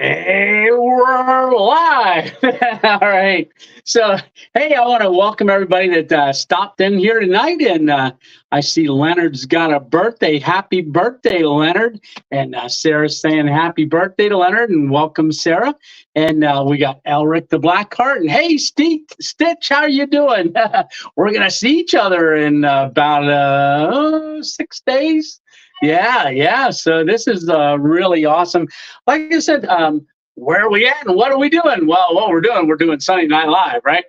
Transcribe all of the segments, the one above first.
Hey, we're live. All right. So, hey, I want to welcome everybody that stopped in here tonight. And I see Leonard's got a birthday. Happy birthday, Leonard. And Sarah's saying happy birthday to Leonard and welcome, Sarah. And we got Elric the Blackheart. And hey, Stitch, how are you doing? We're going to see each other in about 6 days. Yeah. So this is really awesome. Like I said, where are we at and what are we doing? Well, what we're doing Sunday Night Live, right?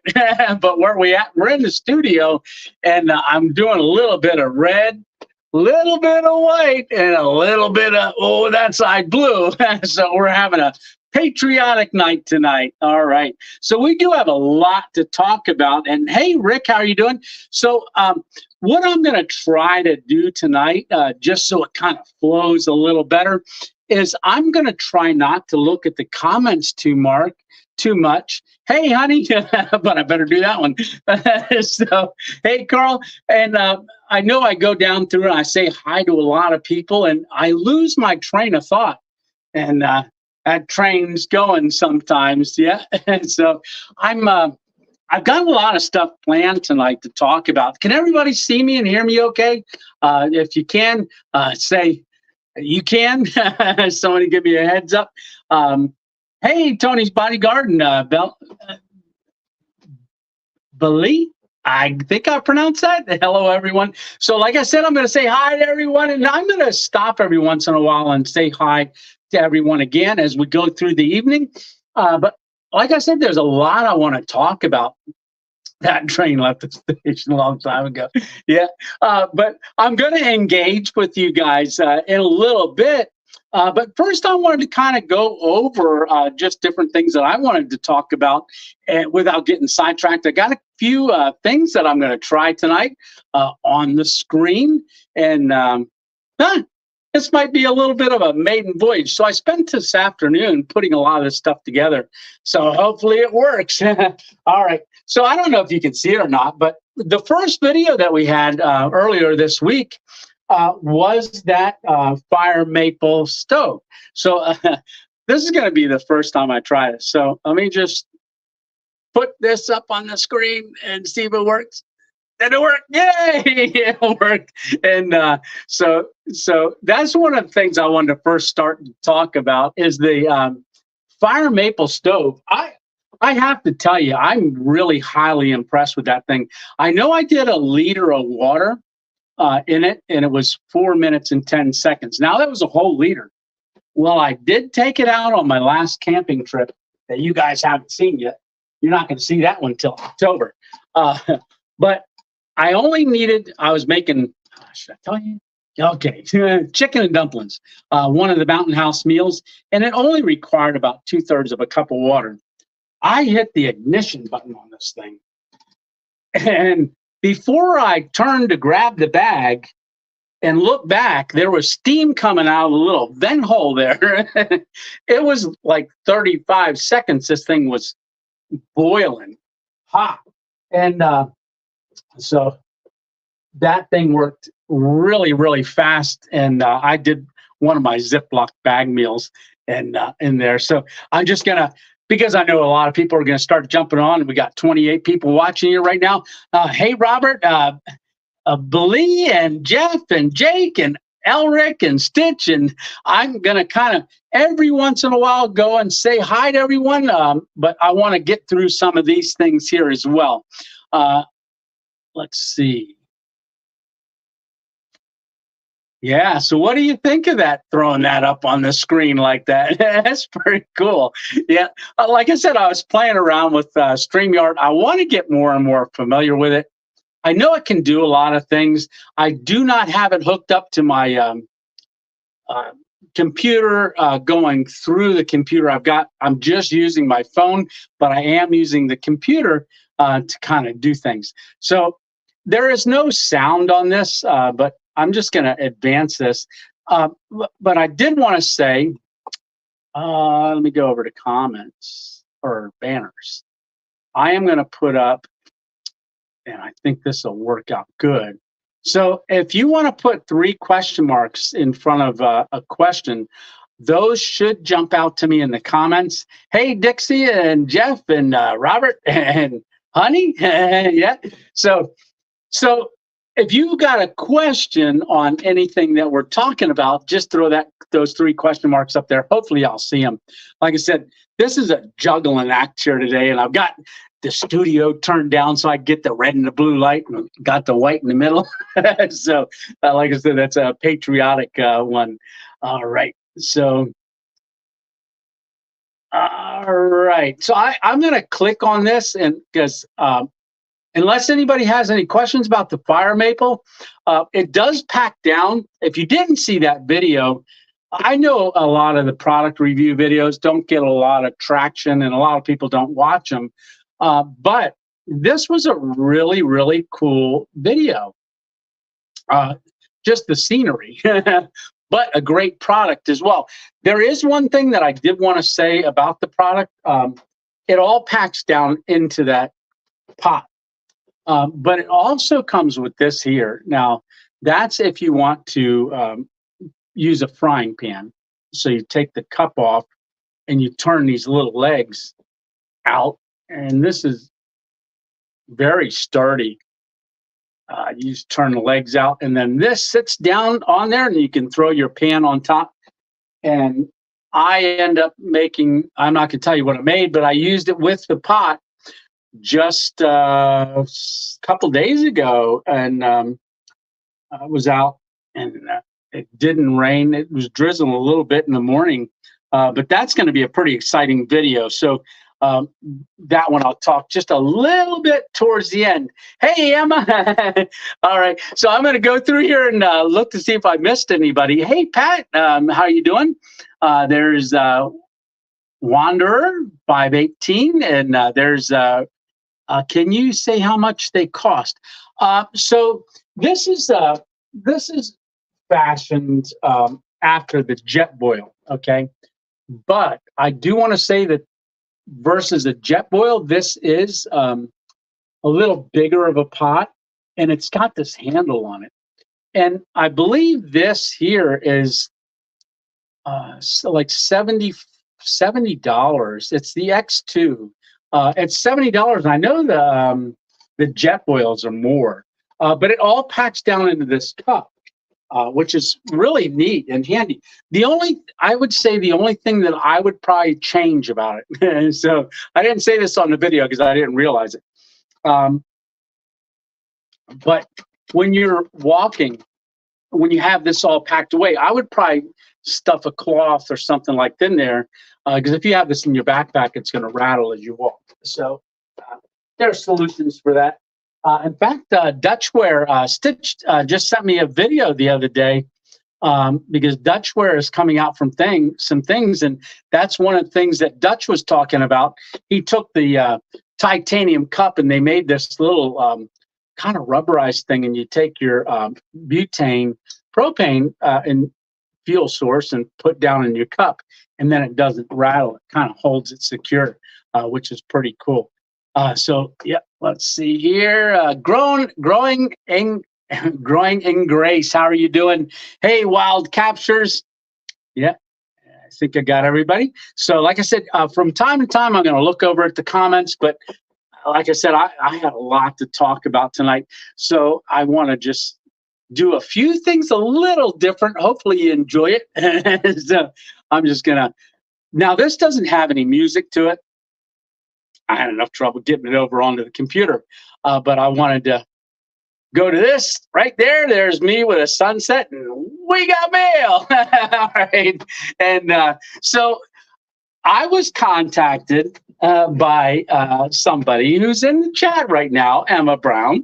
But where are we at? We're in the studio, and I'm doing a little bit of red, little bit of white, and a little bit of, that side blue. So we're having a patriotic night tonight. All right. So we do have a lot to talk about. And hey, Rick, how are you doing? So what I'm going to try to do tonight, just so it kind of flows a little better, is I'm going to try not to look at the comments too much. Hey, honey, but I better do that one. So, hey, Carl, and I know I go down through and I say hi to a lot of people, and I lose my train of thought, and that train's going sometimes, yeah. And so I've got a lot of stuff planned tonight to talk about. Can everybody see me and hear me okay? If you can, say you can. Somebody give me a heads up. Hey, Tony's Bodyguard and Billy. I think I pronounced that. Hello, everyone. So like I said, I'm going to say hi to everyone, and I'm going to stop every once in a while and say hi to everyone again as we go through the evening. But like I said, there's a lot I want to talk about. That train left the station a long time ago. Yeah. But I'm going to engage with you guys in a little bit. But first, I wanted to kind of go over just different things that I wanted to talk about without getting sidetracked. I got a few things that I'm going to try tonight on the screen. And this might be a little bit of a maiden voyage. So I spent this afternoon putting a lot of this stuff together. So hopefully it works. All right. So I don't know if you can see it or not, but the first video that we had earlier this week was that fire maple stove. So this is going to be the first time I try this. So let me just put this up on the screen and see if it works. Did it work? Yay! It worked. And so that's one of the things I wanted to first start to talk about is the fire maple stove. I have to tell you, I'm really highly impressed with that thing. I know I did a liter of water in it, and it was 4 minutes and 10 seconds. Now, that was a whole liter. Well, I did take it out on my last camping trip that you guys haven't seen yet. You're not going to see that one until October. But I only needed, I was making, should I tell you? Okay, chicken and dumplings, one of the Mountain House meals, and it only required about 2/3 of a cup of water. I hit the ignition button on this thing. And before I turned to grab the bag and look back, there was steam coming out of a little vent hole there. It was like 35 seconds. This thing was boiling hot. And so that thing worked really, really fast. And I did one of my Ziploc bag meals and in there. So I'm just going to, because I know a lot of people are going to start jumping on. We got 28 people watching here right now. Hey, Robert, Billy and Jeff and Jake and Elric and Stitch. And I'm going to kind of every once in a while go and say hi to everyone. But I want to get through some of these things here as well. Let's see. Yeah, so what do you think of that, throwing that up on the screen like that? That's pretty cool. Yeah, like I said, I was playing around with StreamYard. I want to get more and more familiar with it. I know it can do a lot of things. I do not have it hooked up to my computer, going through the computer. I'm just using my phone, but I am using the computer to kind of do things. So there is no sound on this, but I'm just going to advance this. But I did want to say, let me go over to comments or banners. I am going to put up, and I think this will work out good. So if you want to put 3 question marks in front of a question, those should jump out to me in the comments. Hey, Dixie and Jeff and Robert and Honey. Yeah. So if you got a question on anything that we're talking about, just throw those 3 question marks up there. Hopefully I'll see them. Like I said, this is a juggling act here today, and I've got the studio turned down so I get the red and the blue light and got the white in the middle. So like I said, that's a patriotic one. All right. So all right. So I'm going to click on this, and because unless anybody has any questions about the fire maple, it does pack down. If you didn't see that video, I know a lot of the product review videos don't get a lot of traction and a lot of people don't watch them. But this was a really, really cool video. Just the scenery, but a great product as well. There is one thing that I did want to say about the product. It all packs down into that pot. But it also comes with this here. Now, that's if you want to use a frying pan. So you take the cup off and you turn these little legs out. And this is very sturdy. You just turn the legs out, and then this sits down on there, and you can throw your pan on top. And I end up making, I'm not going to tell you what it made, but I used it with the pot just a couple days ago, and I was out, and it didn't rain. It was drizzling a little bit in the morning, but that's going to be a pretty exciting video. So that one I'll talk just a little bit towards the end. Hey, Emma. All right. So I'm going to go through here and look to see if I missed anybody. Hey, Pat, how are you doing? There's Wanderer 518, and there's can you say how much they cost? So this is fashioned after the jet boil, okay? But I do want to say that versus a jet boil, this is a little bigger of a pot, and it's got this handle on it. And I believe this here is so like $70. It's the X2. It's $70. I know the jet boils are more, but it all packs down into this cup, which is really neat and handy. I would say the only thing that I would probably change about it. So I didn't say this on the video because I didn't realize it. But when you're walking, when you have this all packed away, I would probably stuff a cloth or something like that in there, because if you have this in your backpack, it's going to rattle as you walk. So there are solutions for that. In fact, Dutchware Stitch just sent me a video the other day, because Dutchware is coming out from some things, and that's one of the things that Dutch was talking about. He took the titanium cup and they made this little kind of rubberized thing, and you take your butane, propane, and fuel source and put down in your cup, and then it doesn't rattle. It kind of holds it secure, which is pretty cool. So yeah, let's see here. Growing in grace. How are you doing? Hey, Wild Captures. Yeah, I think I got everybody. So like I said, from time to time, I'm going to look over at the comments, but like I said, I had a lot to talk about tonight. So I want to just do a few things a little different. Hopefully you enjoy it. So I'm just gonna, now this doesn't have any music to it. I had enough trouble getting it over onto the computer, but I wanted to go to this right there. There's me with a sunset, and we got mail. All right. And so I was contacted by somebody who's in the chat right now, Emma Brown.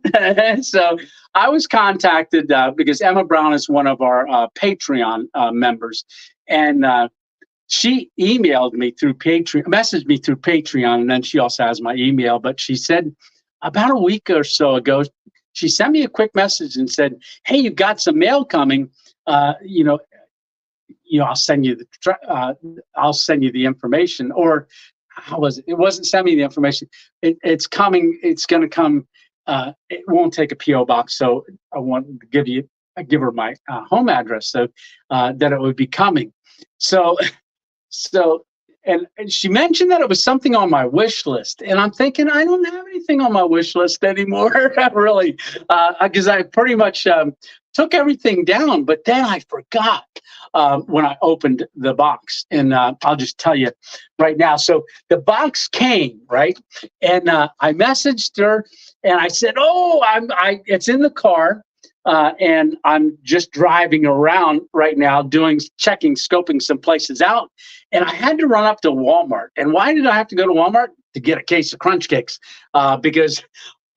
So I was contacted because Emma Brown is one of our Patreon members, and she emailed me through Patreon, messaged me through Patreon, and then she also has my email. But she said about a week or so ago, she sent me a quick message and said, "Hey, you got some mail coming. I'll send you the information." Or how was it? It wasn't send me the information. It's coming. It's going to come. It won't take a PO box, so I want to give her my home address so that it would be coming. So so and she mentioned that it was something on my wish list, and I'm thinking I don't have anything on my wish list anymore, really, because I pretty much took everything down. But then I forgot when I opened the box, and I'll just tell you right now. So the box came right, and I messaged her, and I said, "Oh, it's in the car." And I'm just driving around right now, checking, scoping some places out. And I had to run up to Walmart. And why did I have to go to Walmart? To get a case of Crunch Cakes, because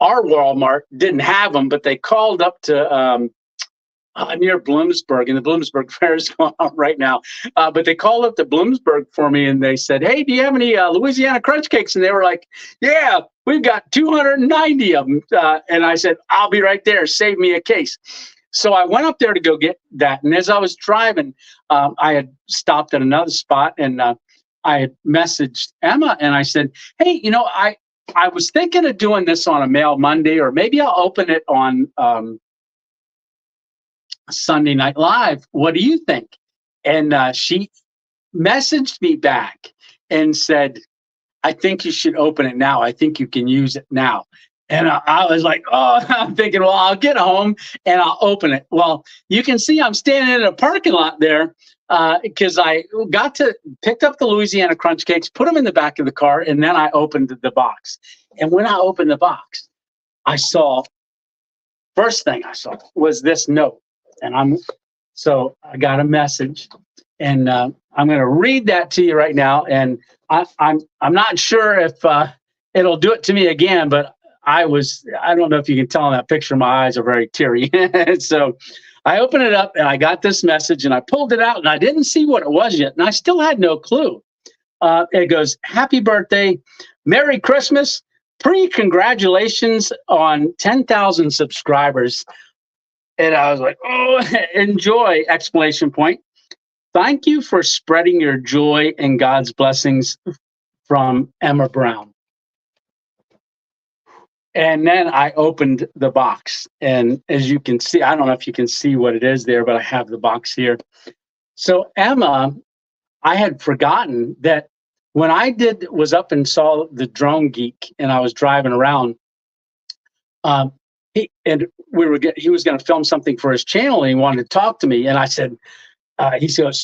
our Walmart didn't have them, but they called up to near Bloomsburg, and the Bloomsburg Fair is going on right now. But they called up to Bloomsburg for me, and they said, "Hey, do you have any Louisiana Crunch Cakes?" And they were like, "Yeah, we've got 290 of them." And I said, "I'll be right there. Save me a case." So I went up there to go get that. And as I was driving, I had stopped at another spot, and I had messaged Emma, and I said, "Hey, I was thinking of doing this on a Mail Monday, or maybe I'll open it on Sunday Night Live. What do you think?" And she messaged me back and said, "I think you should open it now. I think you can use it now." And I was like, "Oh," I'm thinking, well, I'll get home and I'll open it. Well, you can see I'm standing in a parking lot there because I picked up the Louisiana Crunch Cakes, put them in the back of the car, and then I opened the box. And when I opened the box, first thing I saw was this note. And so I got a message, and I'm going to read that to you right now. And I'm not sure if it'll do it to me again, but I don't know if you can tell in that picture, my eyes are very teary. So I opened it up, and I got this message, and I pulled it out, and I didn't see what it was yet, and I still had no clue. It goes, "Happy birthday, Merry Christmas, pre-congratulations on 10,000 subscribers." And I was like, "Oh, enjoy!" Exclamation point. "Thank you for spreading your joy and God's blessings, from Emma Brown." And then I opened the box. And as you can see, I don't know if you can see what it is there, but I have the box here. So Emma, I had forgotten that when I was up and saw the Drone Geek, and I was driving around, he was going to film something for his channel, and he wanted to talk to me. And I said, he goes,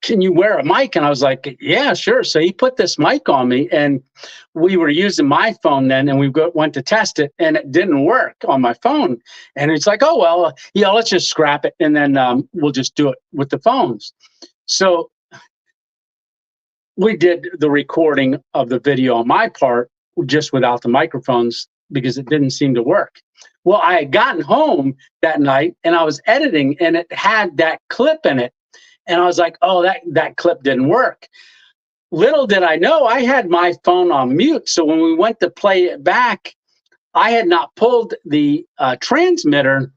"Can you wear a mic?" And I was like, "Yeah, sure." So he put this mic on me, and we were using my phone then, and we went to test it, and it didn't work on my phone. And it's like, "Oh, well, let's just scrap it, and then we'll just do it with the phones." So we did the recording of the video on my part just without the microphones, because it didn't seem to work. Well, I had gotten home that night, and I was editing, and it had that clip in it. And I was like, "Oh, that clip didn't work." Little did I know, I had my phone on mute. So when we went to play it back, I had not pulled the transmitter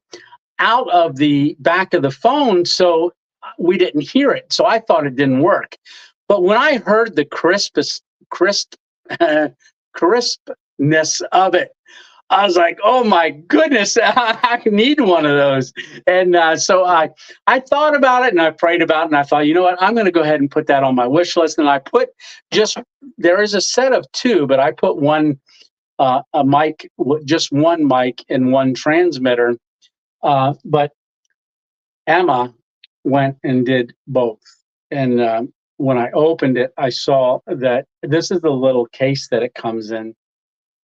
out of the back of the phone, so we didn't hear it. So I thought it didn't work. But when I heard the crispness of it, I was like, "Oh my goodness, I need one of those." And so I thought about it, and I prayed about it, and I thought, you know what, I'm going to go ahead and put that on my wish list. And I put there is a set of two, but I put one, a mic, just one mic and one transmitter. But Emma went and did both. And when I opened it, I saw that this is the little case that it comes in.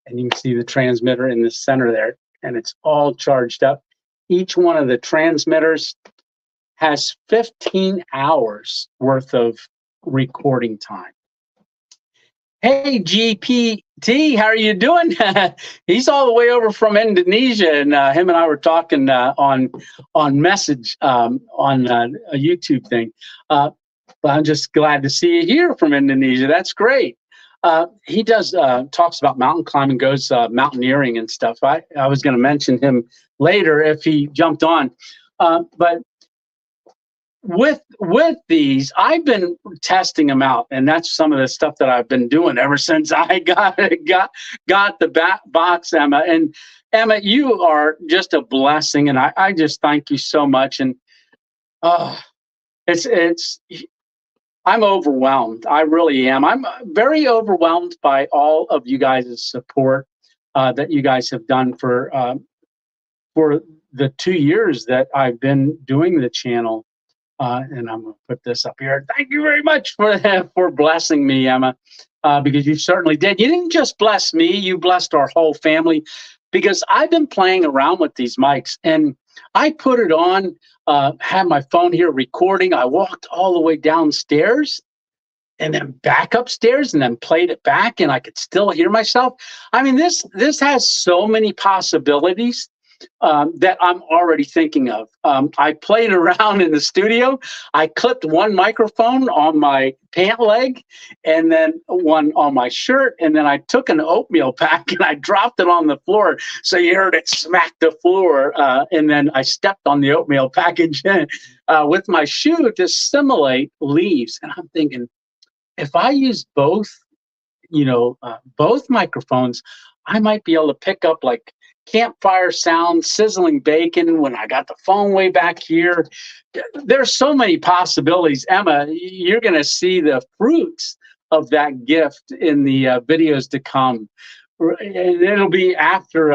And you can see the transmitter in the center there, and it's all charged up. Each one of the transmitters has 15 hours worth of recording time. Hey, GPT, how are you doing? He's all the way over from Indonesia, and him and I were talking on message on a YouTube thing. But I'm just glad to see you here from Indonesia. That's great. He does talks about mountain climbing, goes mountaineering and stuff. I was going to mention him later if he jumped on, but with these, I've been testing them out, and that's some of the stuff that I've been doing ever since I got the box, Emma. And Emma, you are just a blessing, and I just thank you so much. And it's I'm overwhelmed. I really am. I'm very overwhelmed by all of you guys' support that you guys have done for the 2 years that I've been doing the channel. And I'm going to put this up here. Thank you very much for blessing me, Emma, because you certainly did. You didn't just bless me; you blessed our whole family. Because I've been playing around with these mics, and I put it on, had my phone here recording. I walked all the way downstairs and then back upstairs and then played it back, and I could still hear myself. I mean, this has so many possibilities that I'm already thinking of. I played around in the studio. I clipped one microphone on my pant leg and then one on my shirt. And then I took an oatmeal pack and I dropped it on the floor. So you heard it smack the floor. And then I stepped on the oatmeal package with my shoe to simulate leaves. And I'm thinking, if I use both, both microphones, I might be able to pick up like campfire sound, sizzling bacon when I got the phone way back here. There's so many possibilities. Emma, you're going to see the fruits of that gift in the videos to come. It'll be after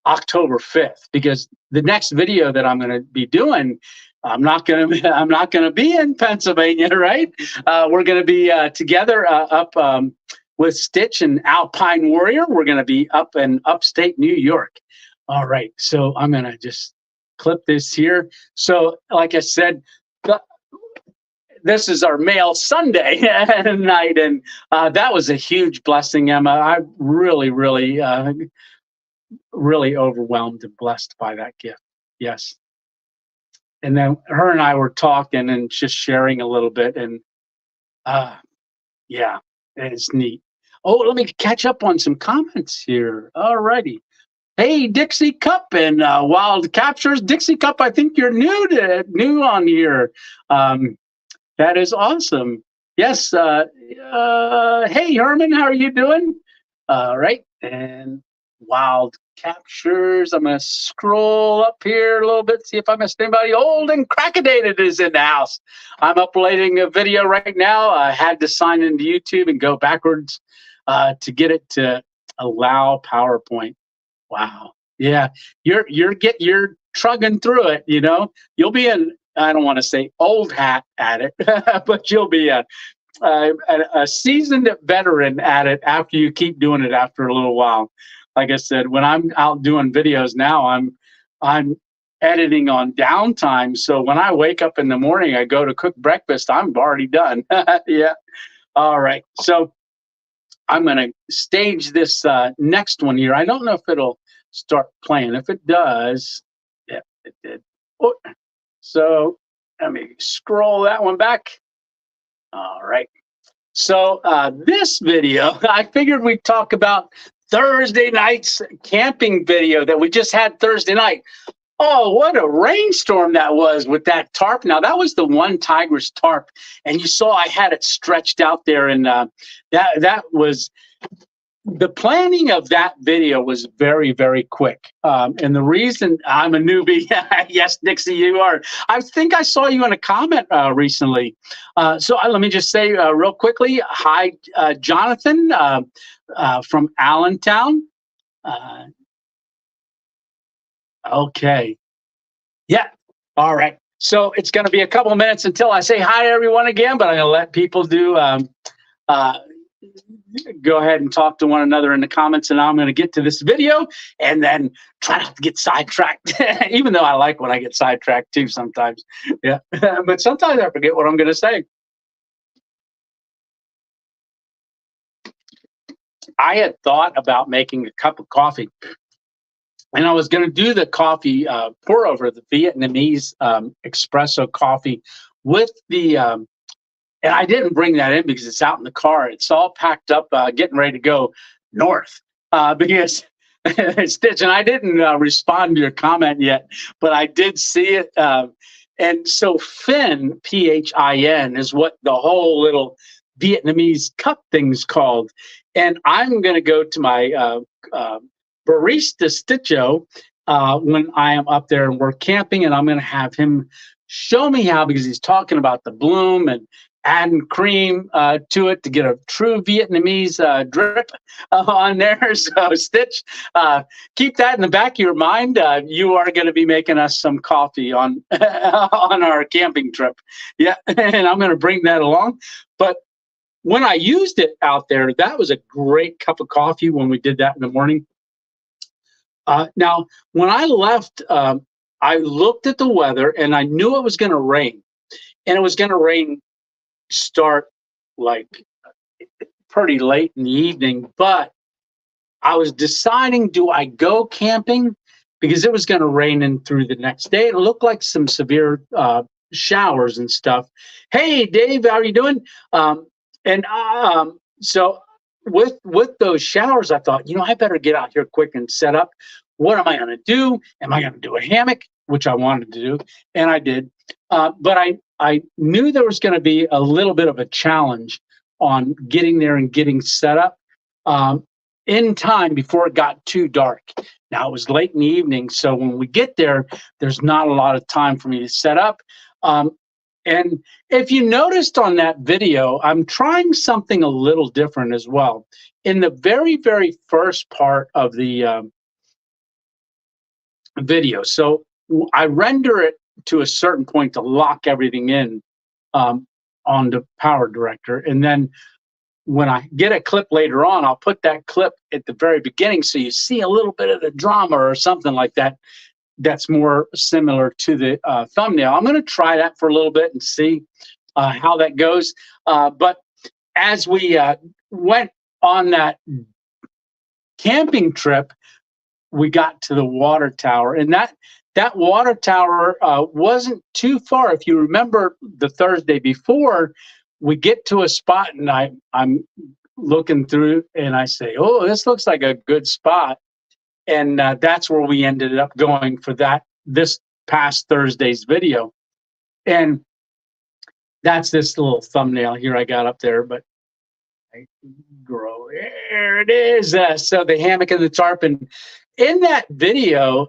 October 5th, because the next video that I'm going to be doing, I'm not going to be in Pennsylvania, right? We're going to be together up with Stitch and Alpine Warrior. We're going to be up in upstate New York. All right, so I'm going to just clip this here. So, like I said, this is our mail Sunday night, and that was a huge blessing, Emma. I really, really, really overwhelmed and blessed by that gift. Yes. And then her and I were talking and just sharing a little bit, and yeah, it's neat. Oh, let me catch up on some comments here. All righty. Hey, Dixie Cup and Wild Captures. Dixie Cup, I think you're new on here. That is awesome. Yes. Hey, Herman, how are you doing? All right. And Wild Captures. I'm going to scroll up here a little bit, see if I missed anybody. Old and Crackedated is in the house. I'm uploading a video right now. I had to sign into YouTube and go backwards to get it to allow PowerPoint. Wow. Yeah, you're trugging through it. You'll be I don't want to say old hat at it, but you'll be a seasoned veteran at it after you keep doing it after a little while. Like I said, when I'm out doing videos now, I'm editing on downtime. So when I wake up in the morning, I go to cook breakfast, I'm already done. Yeah. All right. So I'm going to stage this next one here. I don't know if it'll start playing. If it does, yeah, it did. Oh, so let me scroll that one back. All right. So this video, I figured we'd talk about Thursday night's camping video that we just had Thursday night. Oh, what a rainstorm that was with that tarp. Now, that was the one Tigris tarp, and you saw I had it stretched out there, and that was the planning of that video was very, very quick. And the reason I'm a newbie, yes, Dixie, you are. I think I saw you in a comment recently. So let me just say real quickly, hi, Jonathan from Allentown. Okay. Yeah. All right. So it's going to be a couple of minutes until I say hi to everyone again, but I'm going to let people do go ahead and talk to one another in the comments, and I'm going to get to this video and then try not to get sidetracked, even though I like when I get sidetracked too sometimes. Yeah. But sometimes I forget what I'm going to say. I had thought about making a cup of coffee, and I was going to do the coffee pour over, the Vietnamese espresso coffee with the and I didn't bring that in because it's out in the car. It's all packed up, getting ready to go north because Stitch, and I didn't respond to your comment yet, but I did see it. And so Phin, Phin, is what the whole little Vietnamese cup thing's called. And I'm going to go to my barista Stitcho when I am up there and we're camping, and I'm going to have him show me how, because he's talking about the bloom and adding cream to it to get a true Vietnamese drip on there. So, Stitch, keep that in the back of your mind. You are going to be making us some coffee on on our camping trip. Yeah, and I'm going to bring that along. But when I used it out there, that was a great cup of coffee when we did that in the morning. Now, when I left, I looked at the weather and I knew it was going to rain. And it was going to rain start like pretty late in the evening. But I was deciding, do I go camping? Because it was going to rain in through the next day. It looked like some severe showers and stuff. Hey, Dave, how are you doing? So with those showers, I thought, I better get out here quick and set up. What am I going to do? Am I going to do a hammock, which I wanted to do, and I did. But I knew there was going to be a little bit of a challenge on getting there and getting set up in time before it got too dark. Now, it was late in the evening, so when we get there, there's not a lot of time for me to set up. And if you noticed on that video, I'm trying something a little different as well. In the very, very first part of the video, so I render it to a certain point to lock everything in on the Power Director. And then when I get a clip later on, I'll put that clip at the very beginning so you see a little bit of the drama or something like that. That's more similar to the thumbnail. I'm going to try that for a little bit and see how that goes. But as we went on that camping trip, we got to the water tower, and that water tower wasn't too far. If you remember the Thursday before, we get to a spot, and I'm looking through, and I say, "Oh, this looks like a good spot." And that's where we ended up going for this past Thursday's video. And that's this little thumbnail here I got up there, but I grow. There it is. So the hammock and the tarp. And in that video,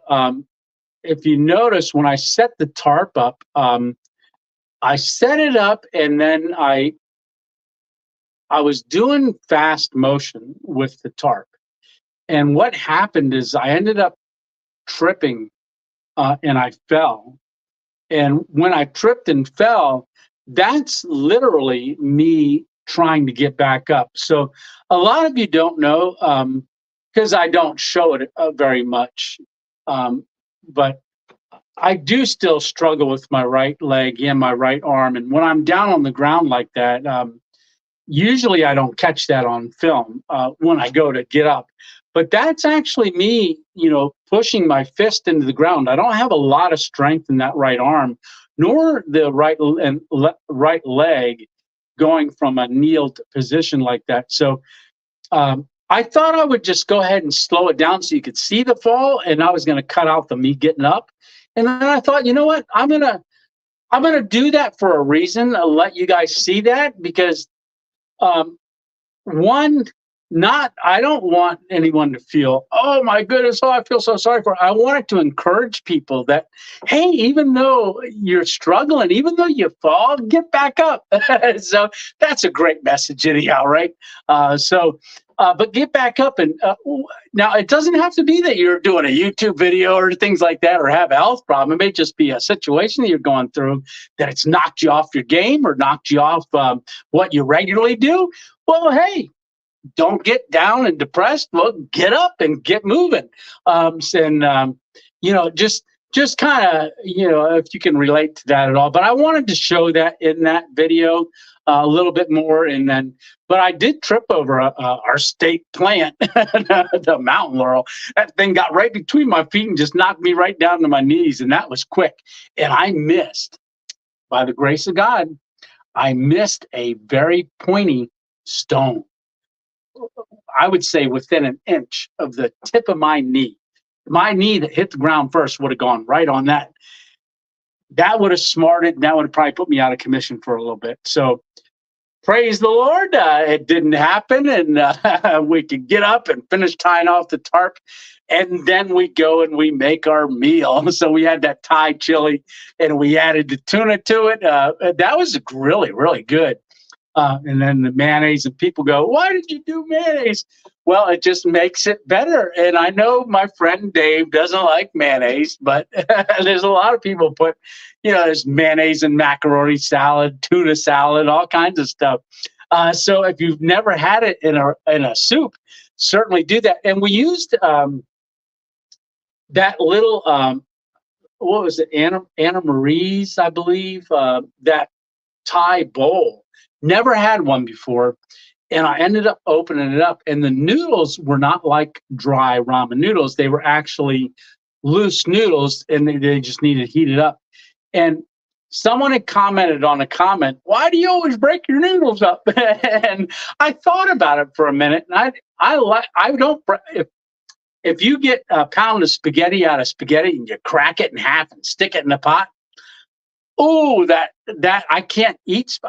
if you notice, when I set the tarp up, I set it up, and then I was doing fast motion with the tarp. And what happened is I ended up tripping and I fell. And when I tripped and fell, that's literally me trying to get back up. So a lot of you don't know, because I don't show it very much. But I do still struggle with my right leg and my right arm. And when I'm down on the ground like that, usually I don't catch that on film when I go to get up. But that's actually me, pushing my fist into the ground. I don't have a lot of strength in that right arm, nor the right leg going from a kneeled position like that. So I thought I would just go ahead and slow it down so you could see the fall, and I was going to cut out the me getting up. And then I thought, you know what? I'm gonna do that for a reason. I'll let you guys see that, because I don't want anyone to feel, oh my goodness, I feel so sorry for it. I wanted to encourage people that, hey, even though you're struggling, even though you fall, get back up. So that's a great message anyhow, right? But get back up. And now it doesn't have to be that you're doing a YouTube video or things like that, or have a health problem. It may just be a situation that you're going through that it's knocked you off your game or knocked you off what you regularly do. Well, hey, don't get down and depressed. Well, get up and get moving. Just kind of, if you can relate to that at all. But I wanted to show that in that video a little bit more. But I did trip over our state plant, the mountain laurel. That thing got right between my feet and just knocked me right down to my knees. And that was quick. And I missed, by the grace of God, I missed a very pointy stone. I would say within an inch of the tip of my knee. My knee that hit the ground first would have gone right on that. That would have smarted, and that would have probably put me out of commission for a little bit. So praise the Lord, it didn't happen, and we could get up and finish tying off the tarp. And then we go and we make our meal. So we had that Thai chili, and we added the tuna to it. That was really, really good. And then the mayonnaise, and people go, "Why did you do mayonnaise?" Well, it just makes it better. And I know my friend Dave doesn't like mayonnaise, but there's a lot of people put, there's mayonnaise in macaroni salad, tuna salad, all kinds of stuff. So if you've never had it in a soup, certainly do that. And we used that little what was it, Anna Marie's, I believe, that Thai bowl. Never had one before, and I ended up opening it up, and the noodles were not like dry ramen noodles. They were actually loose noodles, and they just needed heated up. And someone had commented on a comment, "Why do you always break your noodles up?" And I thought about it for a minute, and I don't. If you get a pound of spaghetti out of spaghetti and you crack it in half and stick it in the pot, oh, that I can't eat.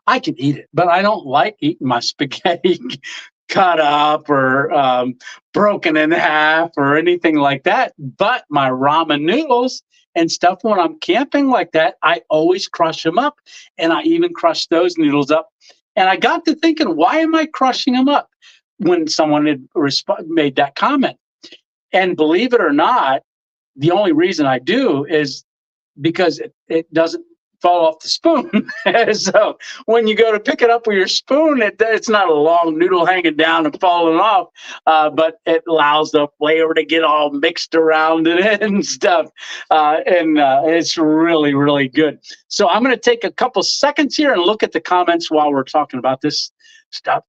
I can eat it, but I don't like eating my spaghetti cut up or broken in half or anything like that. But my ramen noodles and stuff, when I'm camping like that, I always crush them up, and I even crush those noodles up. And I got to thinking, why am I crushing them up? When someone had made that comment. And believe it or not, the only reason I do is because it doesn't fall off the spoon. So when you go to pick it up with your spoon, it's not a long noodle hanging down and falling off, but it allows the flavor to get all mixed around it and stuff. And it's really, really good. So I'm going to take a couple seconds here and look at the comments while we're talking about this stuff.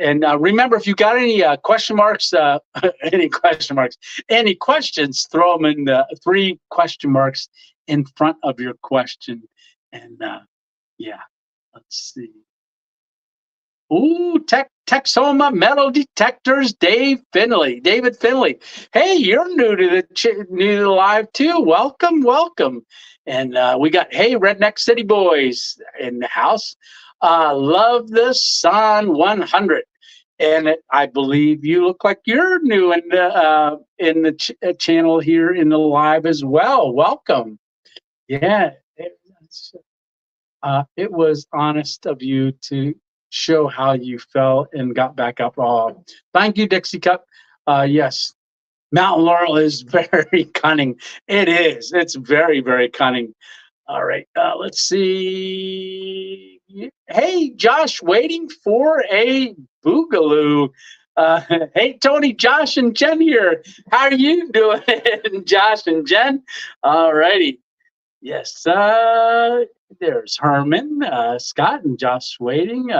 And remember, if you got any question marks, any questions, throw them in the 3 question marks in front of your question. And yeah, let's see. Ooh, Texoma Metal Detectors, David Finley. Hey, you're new to the live too. Welcome. And we got, hey, Redneck City Boys in the house. Love the Sun 100. And I believe you look like you're new in the channel here in the live as well. Welcome. Yeah, it was honest of you to show how you fell and got back up. Oh, thank you, Dixie Cup. Yes, Mountain Laurel is very cunning. It is. It's very, very cunning. All right, let's see. Hey, Josh, waiting for a boogaloo. Hey, Tony, Josh, and Jen here. How are you doing, Josh and Jen? All righty. Yes, there's Herman, Scott, and Josh waiting.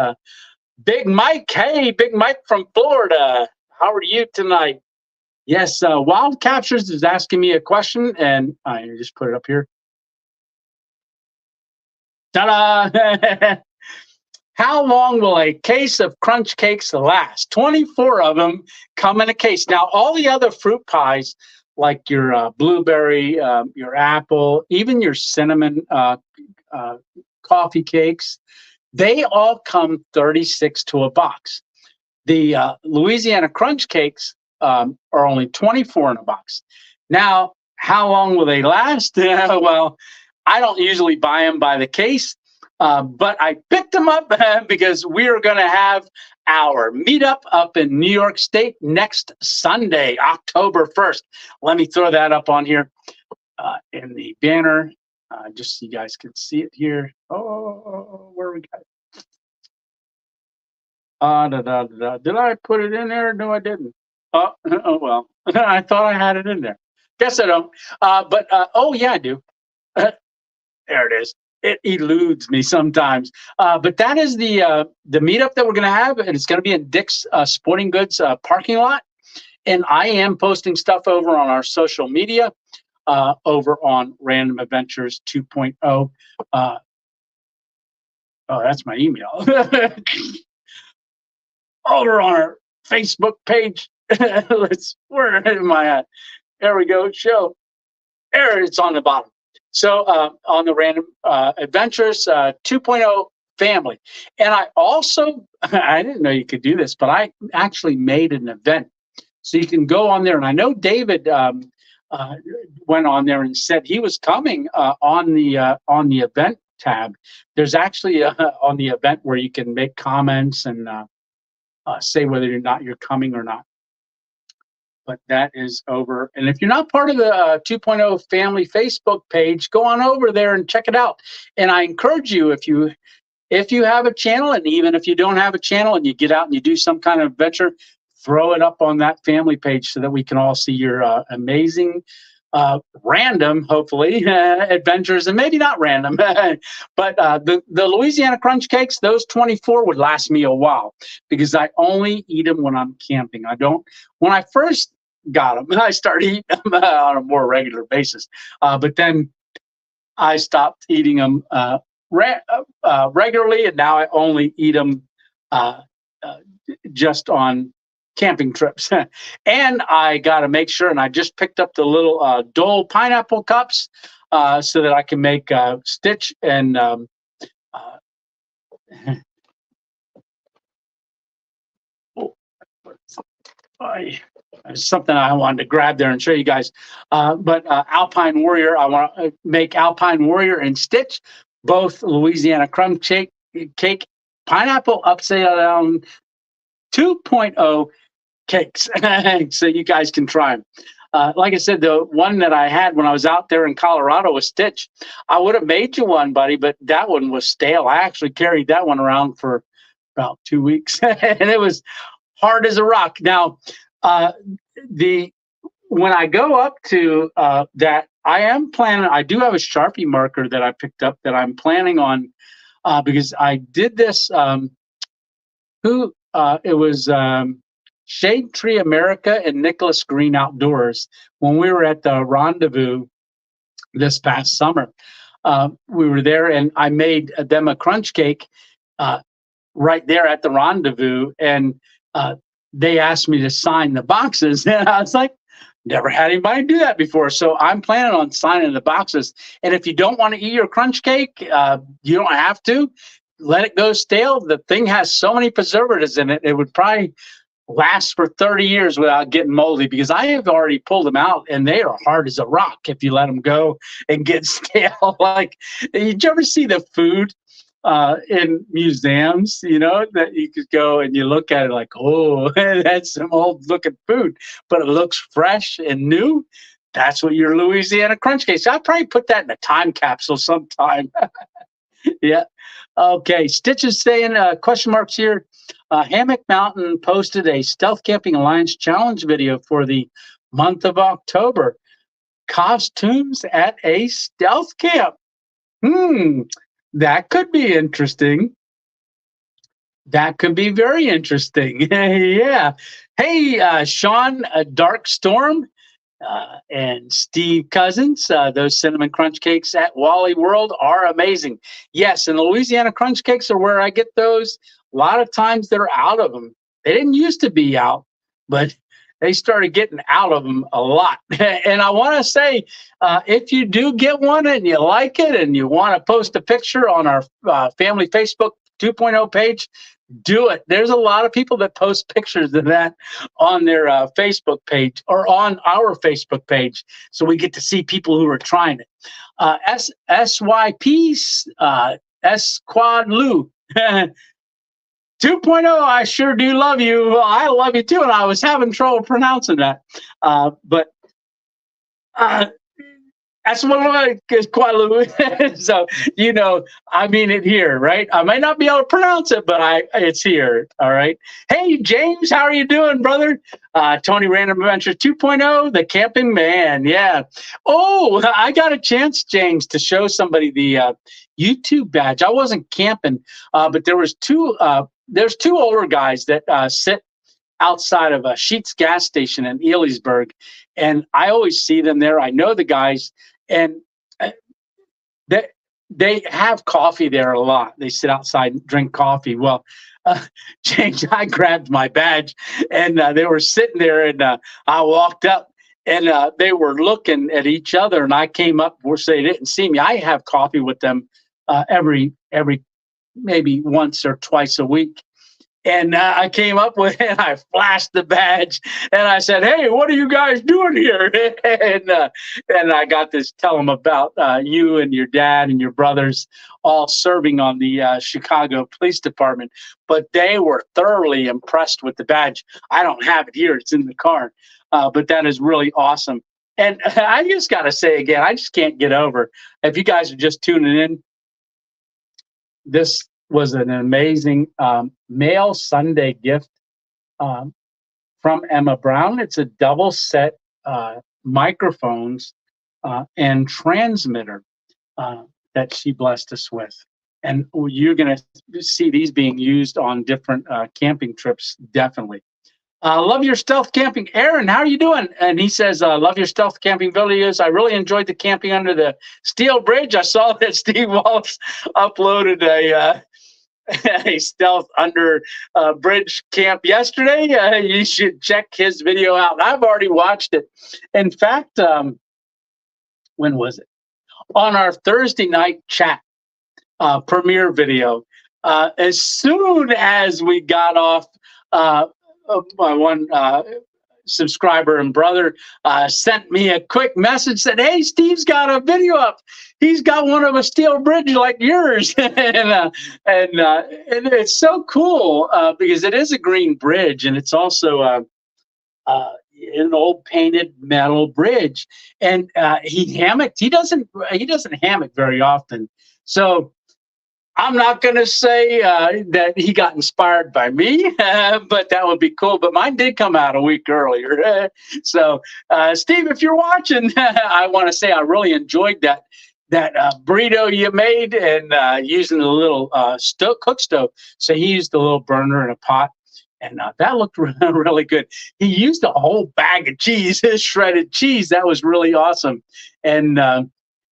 Big Mike, hey, Big Mike from Florida. How are you tonight? Yes, Wild Captures is asking me a question, and I just put it up here. Ta-da! How long will a case of crunch cakes last? 24 of them come in a case. Now, all the other fruit pies, like your blueberry, your apple, even your cinnamon coffee cakes, they all come 36 to a box. The Louisiana crunch cakes are only 24 in a box. Now, how long will they last? Well, I don't usually buy them by the case, but I picked them up because we are going to have our meetup up in New York State next Sunday, October 1st. Let me throw that up on here in the banner, just so you guys can see it here. Oh, where we got it? Did I put it in there? No, I didn't. Oh well, I thought I had it in there. Guess I don't. But oh yeah, I do. There it is. It eludes me sometimes. But that is the meetup that we're going to have, and it's going to be in Dick's Sporting Goods parking lot. And I am posting stuff over on our social media, over on Random Adventures 2.0. Oh, that's my email. Over on our Facebook page. Where am I at? There we go. Show. There, it's on the bottom. So on the Random Adventures 2.0 family. And I also, I didn't know you could do this, but I actually made an event So you can go on there. And I know David went on there and said he was coming on the event tab. There's actually on the event where you can make comments and say whether or not you're coming or not. But that is over. And if you're not part of the 2.0 family Facebook page, go on over there and check it out. And I encourage you, if you have a channel, and even if you don't have a channel and you get out and you do some kind of adventure, throw it up on that family page so that we can all see your amazing, random, hopefully, adventures, and maybe not random. But the Louisiana crunch cakes, those 24 would last me a while because I only eat them when I'm camping. I don't, when I first got them, I started eating them on a more regular basis. But then I stopped eating them regularly, and now I only eat them just on camping trips. And I got to make sure, and I just picked up the little Dole pineapple cups so that I can make Stitch and something I wanted to grab there and show you guys. But Alpine Warrior, I want to make Alpine Warrior and Stitch, both Louisiana crumb cake pineapple upside down 2.0 cakes. So you guys can try them. Like I said, the one that I had when I was out there in Colorado was Stitch. I would have made you one, buddy, but that one was stale. I actually carried that one around for about 2 weeks, and it was hard as a rock. Now, when I go up to that, I am planning. I do have a Sharpie marker that I picked up that I'm planning on because I did this. It was Shade Tree America and Nicholas Green Outdoors when we were at the Rendezvous this past summer. We were there, and I made them a crunch cake right there at the Rendezvous, and they asked me to sign the boxes, and I was like, never had anybody do that before. So I'm planning on signing the boxes. And if you don't want to eat your crunch cake, you don't have to. Let it go stale. The thing has so many preservatives in it, it would probably last for 30 years without getting moldy, because I have already pulled them out and they are hard as a rock if you let them go and get stale. Like, did you ever see the food in museums, that you could go and you look at it like, oh, that's some old looking food, but it looks fresh and new? That's what your Louisiana crunch cake. So I'll probably put that in a time capsule sometime. Yeah. Okay. Stitch is saying question marks here. Hammock Mountain posted a Stealth Camping Alliance challenge video for the month of October. Costumes at a stealth camp. That could be interesting. That could be very interesting. Yeah. Hey, Sean, Dark Storm, and Steve Cousins, those cinnamon crunch cakes at Wally World are amazing. Yes, and the Louisiana crunch cakes are where I get those. A lot of times they're out of them. They didn't used to be out, but they started getting out of them a lot. And I want to say, if you do get one and you like it and you want to post a picture on our family Facebook 2.0 page, do it. There's a lot of people that post pictures of that on their Facebook page or on our Facebook page. So we get to see people who are trying it. SYP, S Quad Lou. 2.0, I sure do love you. I love you too, and I was having trouble pronouncing that. But that's what I is Qualu. So, I mean it here, right? I might not be able to pronounce it, but it's here. All right. Hey, James, how are you doing, brother? Tony Random Adventure 2.0, the camping man. Yeah. Oh, I got a chance, James, to show somebody the YouTube badge. I wasn't camping, but there's two older guys that sit outside of a Sheetz gas station in Elysburg, and I always see them there. I know the guys, and they have coffee there a lot. They sit outside and drink coffee. Well, James, I grabbed my badge, and they were sitting there, and I walked up, and they were looking at each other, and I came up where they didn't see me. I have coffee with them every maybe once or twice a week. And I came up with it, and I flashed the badge, and I said, "Hey, what are you guys doing here?" And I got to tell them about you and your dad and your brothers all serving on the Chicago Police Department. But they were thoroughly impressed with the badge. I don't have it here; it's in the car. But that is really awesome. And I just got to say again, I just can't get over. If you guys are just tuning in, this was an amazing mail Sunday gift um, from Emma Brown. It's a double set microphones and transmitter that she blessed us with. And you're going to see these being used on different camping trips, definitely. Love your stealth camping. Aaron, how are you doing? And he says, love your stealth camping videos. I really enjoyed the camping under the steel bridge. I saw that Steve Wallace uploaded a stealth under bridge camp yesterday. You should check his video out. I've already watched it. In fact, when was it? On our Thursday night chat premiere video. As soon as we got off, my one subscriber and brother sent me a quick message, said, "Hey, Steve's got a video up. He's got one of a steel bridge like yours." And it's so cool because it is a green bridge, and it's also an old painted metal bridge. And he hammocked. He doesn't hammock very often, so I'm not going to say that he got inspired by me, but that would be cool. But mine did come out a week earlier. So, Steve, if you're watching, I want to say I really enjoyed that burrito you made, and using the little cook stove. So he used a little burner and a pot, and that looked really good. He used a whole bag of cheese, shredded cheese. That was really awesome. And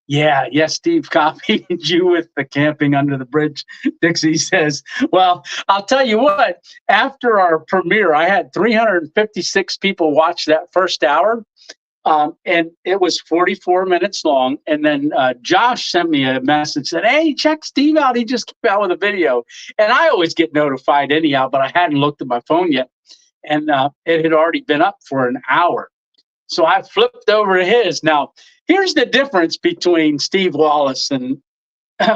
yeah, yes, Steve copied you with the camping under the bridge. Dixie says, well, I'll tell you what, after our premiere, I had 356 people watch that first hour. And it was 44 minutes long. And then Josh sent me a message, said, "Hey, check Steve out. He just came out with a video." And I always get notified anyhow, but I hadn't looked at my phone yet. And it had already been up for an hour. So I flipped over to his. Now, here's the difference between Steve Wallace and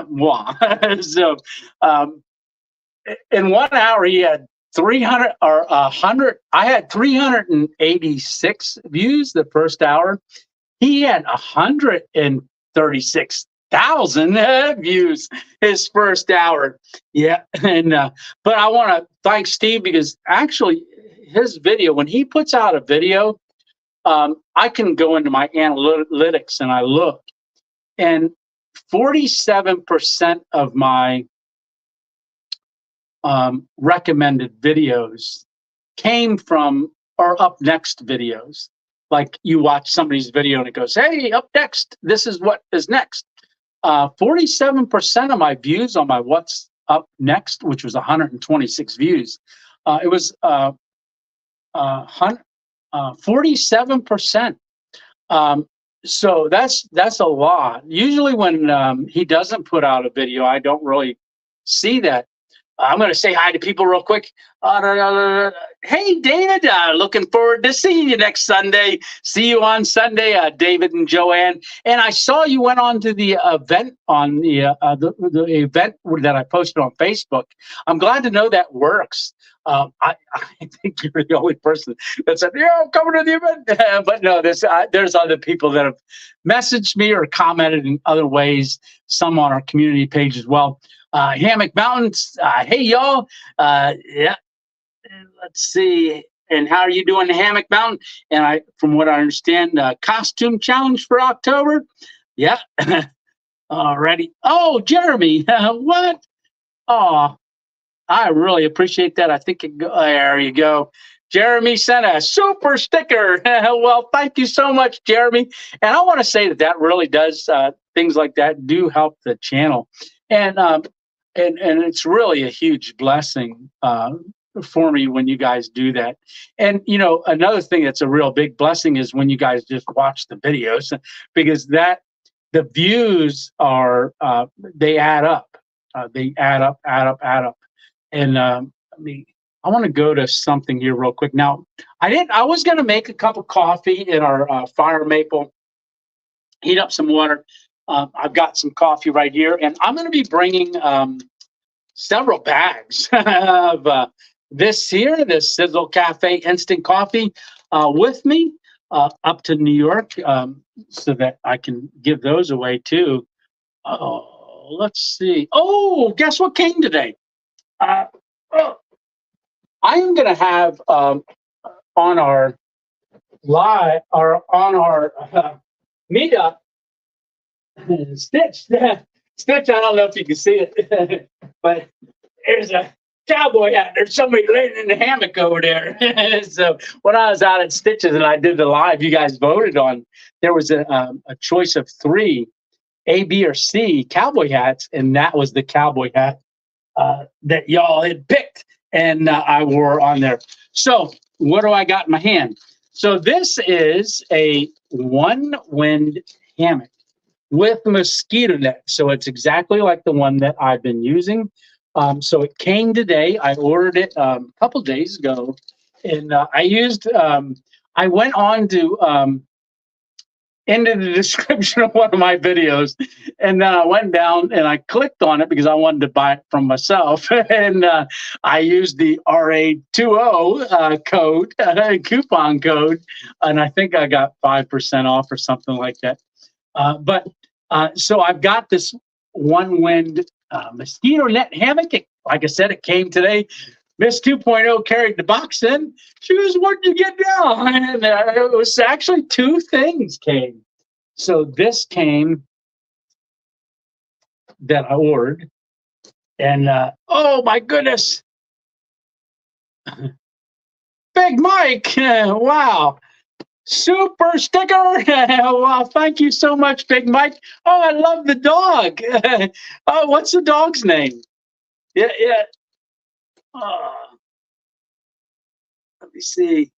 moi. So in 1 hour, he had 300 or 100. I had 386 views the first hour. He had 136,000 views his first hour. Yeah, and but I want to thank Steve, because actually his video, when he puts out a video, I can go into my analytics and I look, and 47% of my recommended videos came from our up next videos. Like, you watch somebody's video and it goes, "Hey, up next, this is what is next." 47% of my views on my what's up next, which was 126 views, it was 47%. So that's a lot. Usually when he doesn't put out a video, I don't really see that. I'm going to say hi to people real quick. Hey, David, looking forward to seeing you next Sunday. See you on Sunday, David and Joanne. And I saw you went on to the event on the event that I posted on Facebook. I'm glad to know that works. I think you're the only person that said, "Yeah, I'm coming to the event." But no, there's other people that have messaged me or commented in other ways, some on our community page as well. Hammock Mountains, hey, y'all. Yeah, let's see. And how are you doing in Hammock Mountain? And from what I understand, costume challenge for October. Yeah. Alrighty. Oh, Jeremy, what? Oh, I really appreciate that. I think there you go. Jeremy sent a super sticker. Well, thank you so much, Jeremy. And I want to say that really does, things like that do help the channel. And it's really a huge blessing for me when you guys do that. And, another thing that's a real big blessing is when you guys just watch the videos, because the views are, they add up. They add up. And I want to go to something here real quick. Now, I was going to make a cup of coffee in our fire maple, heat up some water. I've got some coffee right here, and I'm going to be bringing several bags of this Sizzle Cafe instant coffee with me up to New York, so that I can give those away too. Let's see. Oh, guess what came today? Oh, I am going to have on our live or on our meetup, Stitch. Stitch, I don't know if you can see it, but there's a cowboy hat. There's somebody laying in the hammock over there. So when I was out at Stitches and I did the live, you guys voted on, there was a choice of 3, A, B, or C cowboy hats, and that was the cowboy hat that y'all had picked, and I wore on there. So what do I got in my hand? So this is a one-wind hammock with mosquito net. So it's exactly like the one that I've been using. So it came today. I ordered it a couple days ago, and I went on to into the description of one of my videos, and then I went down and I clicked on it because I wanted to buy it from myself, and I used the RA20 code, coupon code, and I think I got 5% off or something like that. So I've got this one-wind mosquito net hammock. Like I said, it came today. Miss 2.0 carried the box in. She goes, "What did you get now?" And it was actually 2 things came. So this came that I ordered. And oh my goodness. Big Mike. Wow. Super sticker. Wow. Thank you so much, Big Mike. Oh, I love the dog. Oh, what's the dog's name? Yeah. Let me see.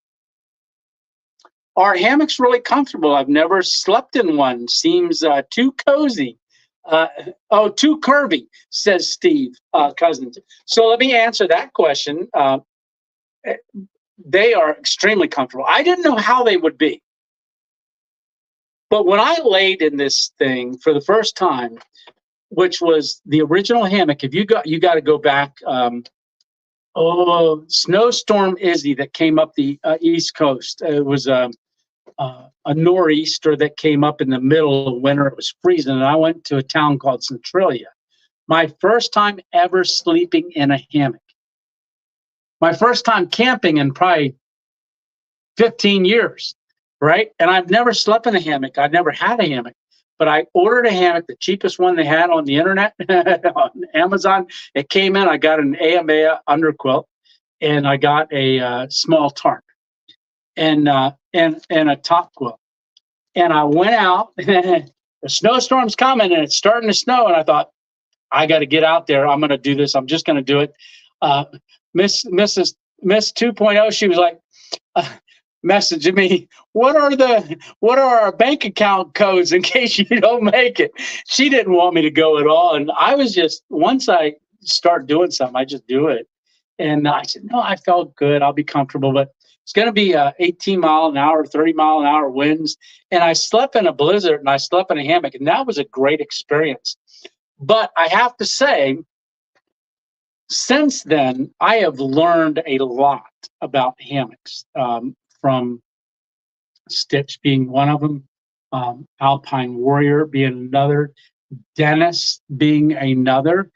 Our hammock's really comfortable. I've never slept in one. Seems too cozy. Too curvy, says Steve Cousins. So let me answer that question. They are extremely comfortable. I didn't know how they would be. But when I laid in this thing for the first time, which was the original hammock, you got to go back. Snowstorm Izzy that came up the East Coast. It was a nor'easter that came up in the middle of winter. It was freezing, and I went to a town called Centralia. My first time ever sleeping in a hammock. My first time camping in probably 15 years, right? And I've never slept in a hammock. I've never had a hammock. But I ordered a hammock, the cheapest one they had on the internet, on Amazon. It came in. I got an AMA underquilt, and I got a small tarp, and a top quilt. And I went out. The snowstorm's coming, and it's starting to snow. And I thought, I got to get out there. I'm going to do this. I'm just going to do it. Miss 2.0, she was like, messaging me, what are our bank account codes in case you don't make it? She didn't want me to go at all. And I was just, once I start doing something, I just do it. And I said, no, I felt good. I'll be comfortable. But it's going to be 18 mile an hour, 30 mile an hour winds. And I slept in a blizzard and I slept in a hammock. And that was a great experience. But I have to say, since then, I have learned a lot about hammocks, from Stitch being one of them, Alpine Warrior being another, Dennis being another.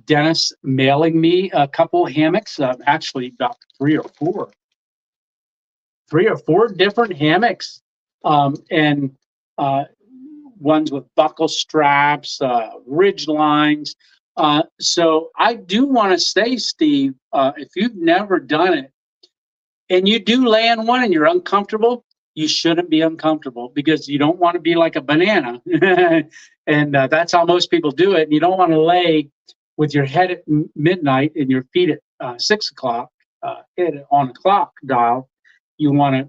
Dennis mailing me a couple hammocks, actually about three or four different hammocks, and ones with buckle straps, ridge lines. So I do want to say, Steve, if you've never done it and you do lay in one and you're uncomfortable, you shouldn't be uncomfortable because you don't want to be like a banana. And that's how most people do it. And you don't want to lay with your head at midnight and your feet at 6 o'clock on a clock dial. You want to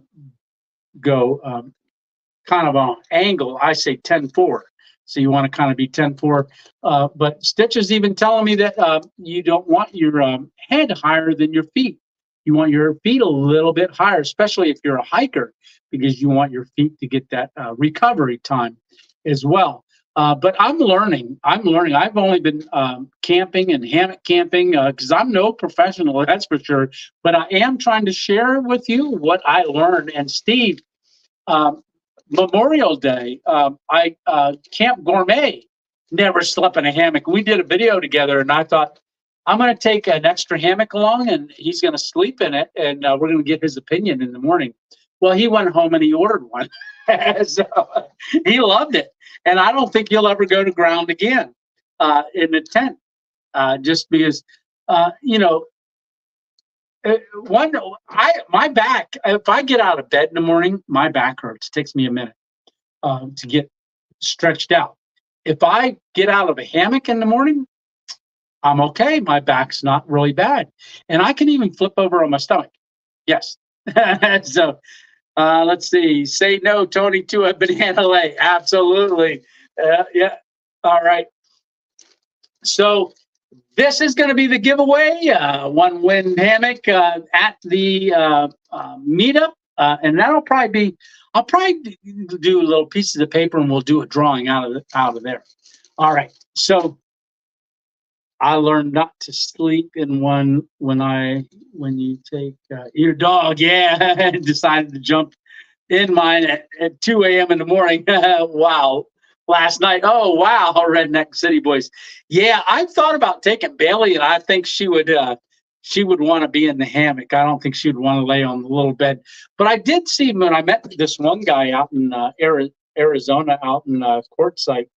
go kind of on an angle. I say 10-4. So you want to kind of be 10-4. But Stitch is even telling me that you don't want your head higher than your feet. You want your feet a little bit higher, especially if you're a hiker, because you want your feet to get that recovery time as well. But I'm learning. I'm learning. I've only been camping and hammock camping because I'm no professional, that's for sure. But I am trying to share with you what I learned. And Steve, um, Memorial Day, I Camp Gourmet never slept in a hammock. We did a video together, and I thought I'm going to take an extra hammock along, and he's going to sleep in it, and we're going to get his opinion in the morning. Well, he went home and he ordered one, so he loved it, and I don't think he'll ever go to ground again in the tent, just because you know. My back. If I get out of bed in the morning, my back hurts. It takes me a minute to get stretched out. If I get out of a hammock in the morning, I'm okay. My back's not really bad, and I can even flip over on my stomach. Yes. So let's see. Say no, Tony, to a banana lay. Absolutely. Yeah. All right. So this is going to be the giveaway, one win hammock at the meetup. And that'll probably be, I'll probably do little pieces of paper and we'll do a drawing out of there. All right. So I learned not to sleep in one when you take your dog. Yeah. Decided to jump in mine at 2 a.m. in the morning. Wow. Last night. Oh, wow. Redneck City Boys. Yeah, I've thought about taking Bailey, and I think she would want to be in the hammock. I don't think she would want to lay on the little bed. But I did see when I met this one guy out in Arizona, out in Quartzsite,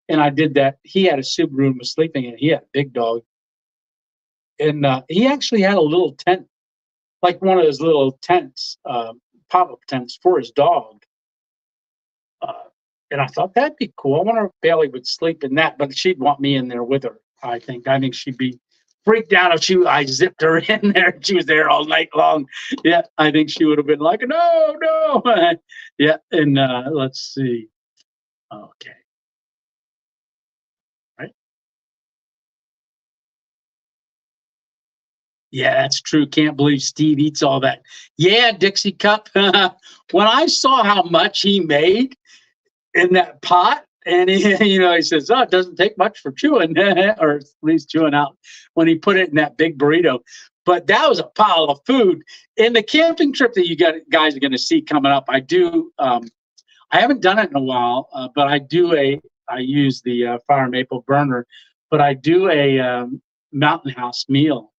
and I did that. He had a Subaru and was sleeping in it. He had a big dog. And he actually had a little tent, like one of those little tents, pop-up tents for his dog. And I thought that'd be cool. I wonder if Bailey would sleep in that, but she'd want me in there with her. I think she'd be freaked out if I zipped her in there and she was there all night long. Yeah, I think she would have been like, no. Yeah, and let's see. Okay. Right. Yeah, that's true. Can't believe Steve eats all that. Yeah, Dixie Cup. When I saw how much he made in that pot, and he says, "Oh, it doesn't take much for chewing," or at least chewing out when he put it in that big burrito. But that was a pile of food. In the camping trip that you guys are going to see coming up, I do. I haven't done it in a while, but I use the fire maple burner, but I do a mountain house meal,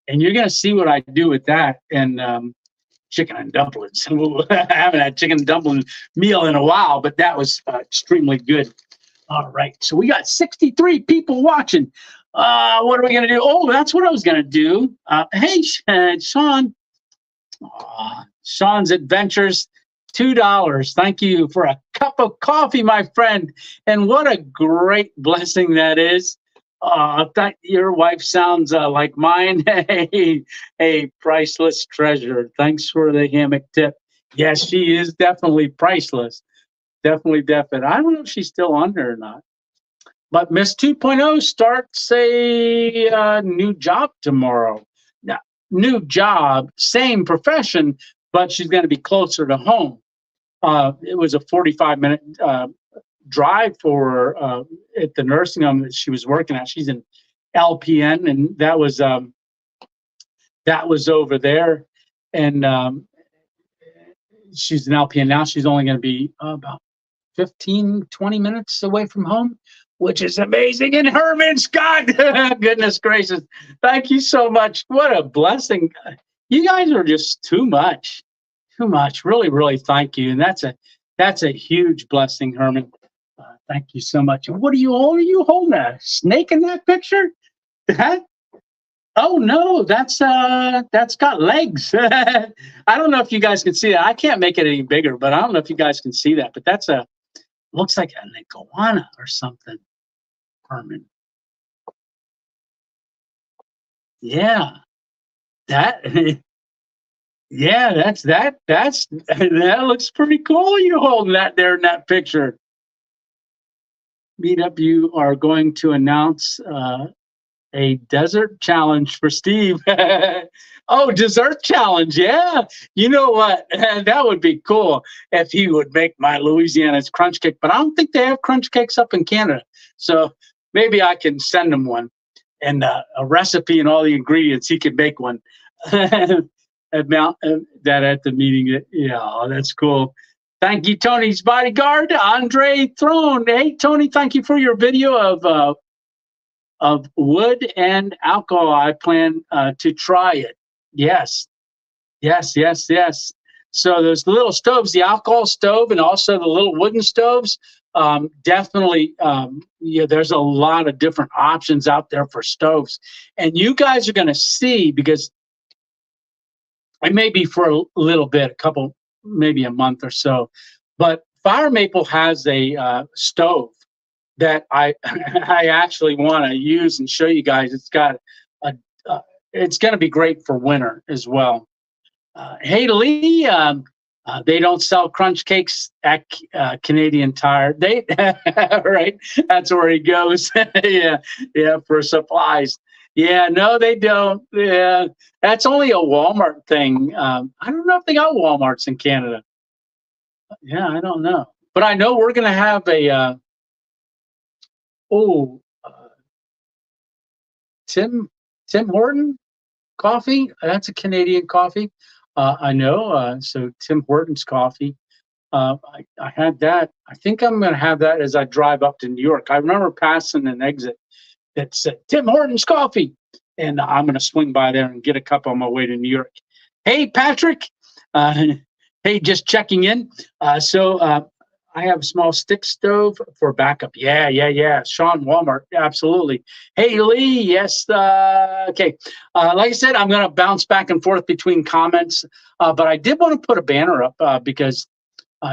and you're going to see what I do with that. And chicken and dumplings. I haven't had chicken and dumpling meal in a while, but that was extremely good. All right, so we got 63 people watching. What are we going to do? Oh, that's what I was going to do. Hey, Sean. Sean's Adventures, $2. Thank you for a cup of coffee, my friend. And what a great blessing that is. Your wife sounds like mine. A priceless treasure. Thanks for the hammock tip. Yes, she is definitely priceless. Definitely. I don't know if she's still on there or not. But Miss 2.0 starts a new job tomorrow. Now, new job, same profession, but she's going to be closer to home. It was a 45-minute drive for her at the nursing home that she was working at. She's an LPN, and that was over there. And she's an LPN now. She's only going to be about 15, 20 minutes away from home, which is amazing. And Herman Scott, goodness gracious, thank you so much. What a blessing. You guys are just too much. Really, really thank you. And that's a huge blessing, Herman. Thank you so much. What are you holding? A snake in that picture? Oh no, that's got legs. I don't know if you guys can see that. I can't make it any bigger, but I don't know if you guys can see that. But that's looks like an iguana or something, Herman. Yeah, that. Yeah, that looks pretty cool. You holding that there in that picture. Meetup, you are going to announce A desert challenge for Steve. Oh, dessert challenge. Yeah. You know what? That would be cool if he would make my Louisiana's crunch cake, but I don't think they have crunch cakes up in Canada. So maybe I can send him one and a recipe and all the ingredients. He could make one. That at the meeting. Yeah, oh, that's cool. Thank you, Tony's bodyguard, Andre Throne. Hey, Tony, thank you for your video of wood and alcohol. I plan to try it. Yes, yes, yes, yes. So those little stoves, the alcohol stove, and also the little wooden stoves. Definitely, yeah. There's a lot of different options out there for stoves, and you guys are going to see because it may be for a little bit, a couple, maybe a month or so, but Fire Maple has a stove that I I actually want to use and show you guys. It's got a it's going to be great for winter as well. Hey Lee, they don't sell crunch cakes at Canadian Tire. They right, that's where he goes. Yeah, yeah, for supplies. Yeah, no, they don't. Yeah, that's only a Walmart thing. I don't know if they got Walmarts in Canada. Yeah, I don't know, but I know we're going to have a. Oh, Tim Tim Horton coffee. That's a Canadian coffee. I know. So Tim Hortons coffee. I had that. I think I'm going to have that as I drive up to New York. I remember passing an exit that said Tim Hortons coffee, and I'm going to swing by there and get a cup on my way to New York. Hey, Patrick. Hey, just checking in. I have a small stick stove for backup. Yeah, yeah, yeah. Sean, Walmart, absolutely. Hey, Lee, yes. Okay. Like I said, I'm going to bounce back and forth between comments, but I did want to put a banner up because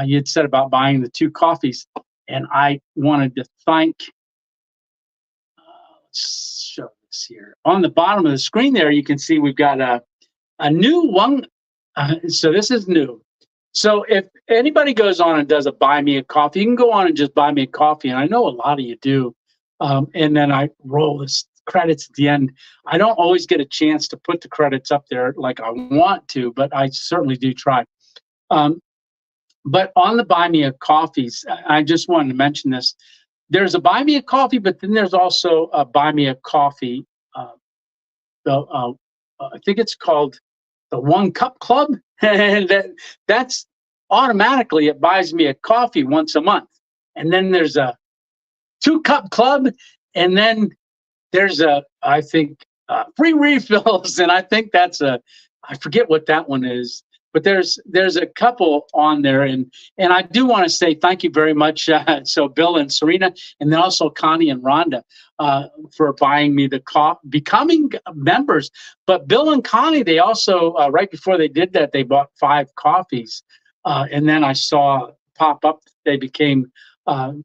you'd said about buying the 2 coffees, and I wanted to thank. Let's show this here on the bottom of the screen. There, you can see we've got a new one. So this is new. So if anybody goes on and does a buy me a coffee, you can go on and just buy me a coffee. And I know a lot of you do. And then I roll this credits at the end. I don't always get a chance to put the credits up there like I want to, but I certainly do try. But on the buy me a coffees, I just wanted to mention this. There's a buy me a coffee, but then there's also a buy me a coffee. I think it's called the 1 Cup Club, and that's automatically it buys me a coffee once a month. And then there's a 2 Cup Club, and then there's I think free refills, and I think that's I forget what that one is, but there's a couple on there, and I do want to say thank you very much. So Bill and Serena, and then also Connie and Rhonda for buying me the becoming members. But Bill and Connie, they also right before they did that, they bought 5 coffees, and then I saw pop up they became 1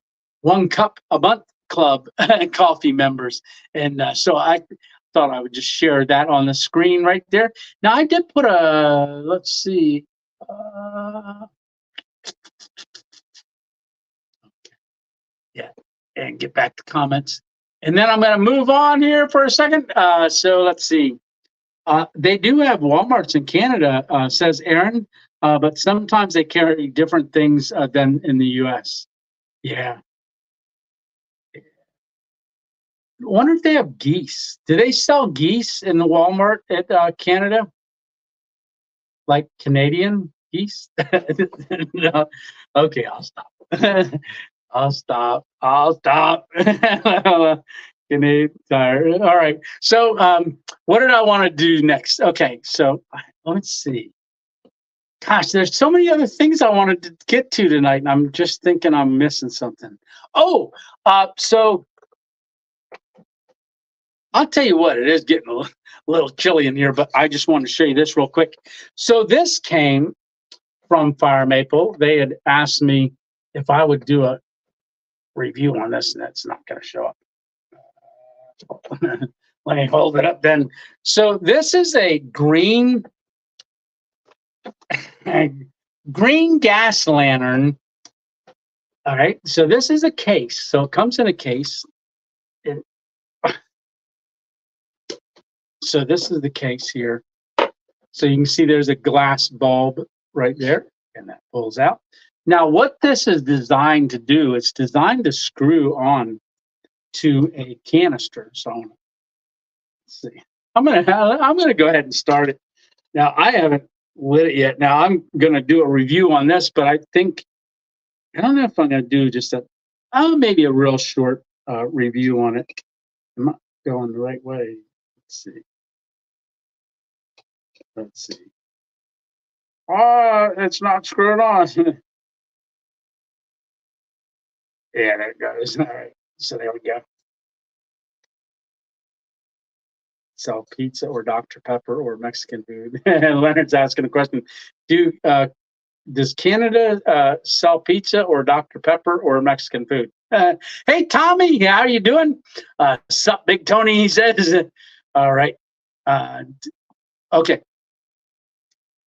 cup a month club coffee members, and so I thought I would just share that on the screen right there. Now I did put let's see. Yeah, and get back to comments. And then I'm going to move on here for a second. So let's see. They do have Walmarts in Canada, says Aaron, but sometimes they carry different things than in the U.S. Yeah. I wonder if they have geese. Do they sell geese in the Walmart at Canada? Like Canadian geese? No. Okay, I'll stop. I'll stop. Canadian Tire. All right. So what did I want to do next? Okay, so let's see. Gosh, there's so many other things I wanted to get to tonight, and I'm just thinking I'm missing something. Oh, so I'll tell you what, it is getting a little chilly in here, but I just wanted to show you this real quick. So this came from Fire Maple. They had asked me if I would do a review on this, and that's not going to show up. Let me hold it up then. So this is a green gas lantern. All right. So this is a case. So it comes in a case. So this is the case here. So you can see there's a glass bulb right there, and that pulls out. Now, what this is designed to do, it's designed to screw on to a canister. So let's see. I'm gonna go ahead and start it. Now, I haven't lit it yet. Now, I'm gonna do a review on this, but I don't know if I'm gonna do just maybe a real short review on it. I'm not going the right way. Let's see. Let's see. It's not screwed on. Yeah, there it goes. All right. So there we go. Sell pizza or Dr. Pepper or Mexican food. Leonard's asking a question. Does Canada sell pizza or Dr. Pepper or Mexican food? Hey, Tommy, how are you doing? Sup, Big Tony, he says. All right. Okay.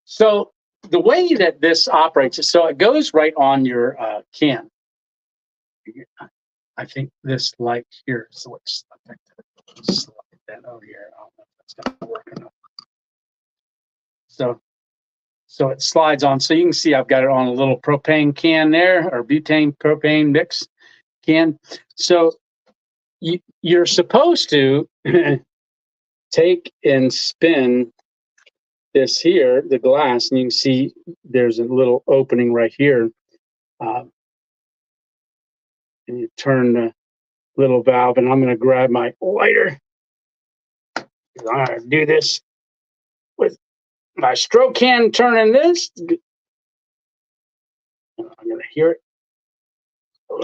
So the way that this operates, so it goes right on your can. I think this light here, so let's slide that over here. I don't know if that's going to work or not. So it slides on. So you can see I've got it on a little propane can there, or butane propane mix can. So you're supposed to take and spin this here, the glass, and you can see there's a little opening right here. And you turn the little valve, and I'm going to grab my lighter. I'm going to do this with my stroke hand turning this. I'm going to hear it.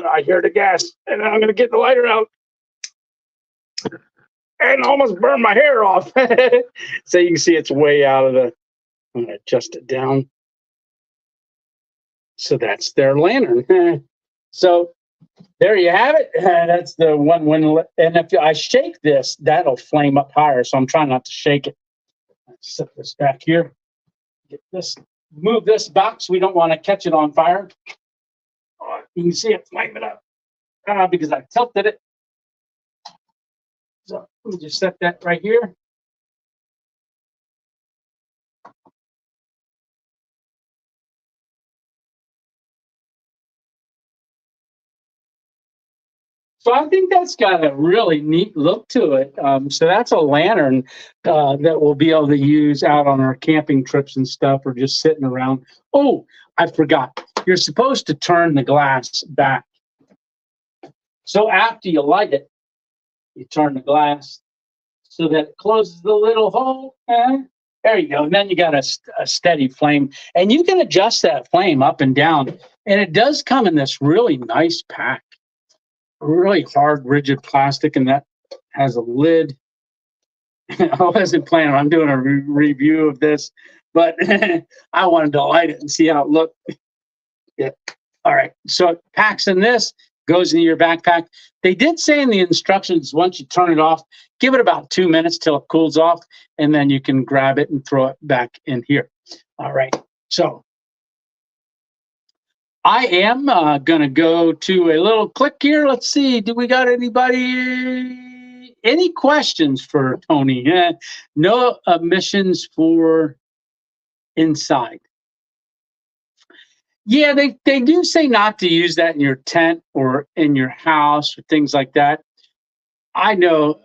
I hear the gas, and I'm going to get the lighter out and almost burn my hair off. So you can see it's way out of the, I'm going to adjust it down. So that's their lantern. So there you have it. That's the one. And if I shake this, that'll flame up higher. So I'm trying not to shake it. Let's set this back here. Get this, move this box. We don't want to catch it on fire. You can see it flaming up because I tilted it. So let me just set that right here. So I think that's got a really neat look to it. So that's a lantern that we'll be able to use out on our camping trips and stuff, or just sitting around. Oh, I forgot. You're supposed to turn the glass back. So after you light it, you turn the glass so that it closes the little hole. There you go. And then you got a steady flame. And you can adjust that flame up and down. And it does come in this really nice pack. Really hard, rigid plastic, and that has a lid. I wasn't planning on doing a review of this, but I wanted to light it and see how it looked. Yeah. All right. So it packs in this, goes into your backpack. They did say in the instructions, once you turn it off, give it about 2 minutes till it cools off, and then you can grab it and throw it back in here. All right. So I am going to go to a little click here. Let's see. Do we got anybody? Any questions for Tony? No emissions for inside. Yeah, they do say not to use that in your tent or in your house or things like that. I know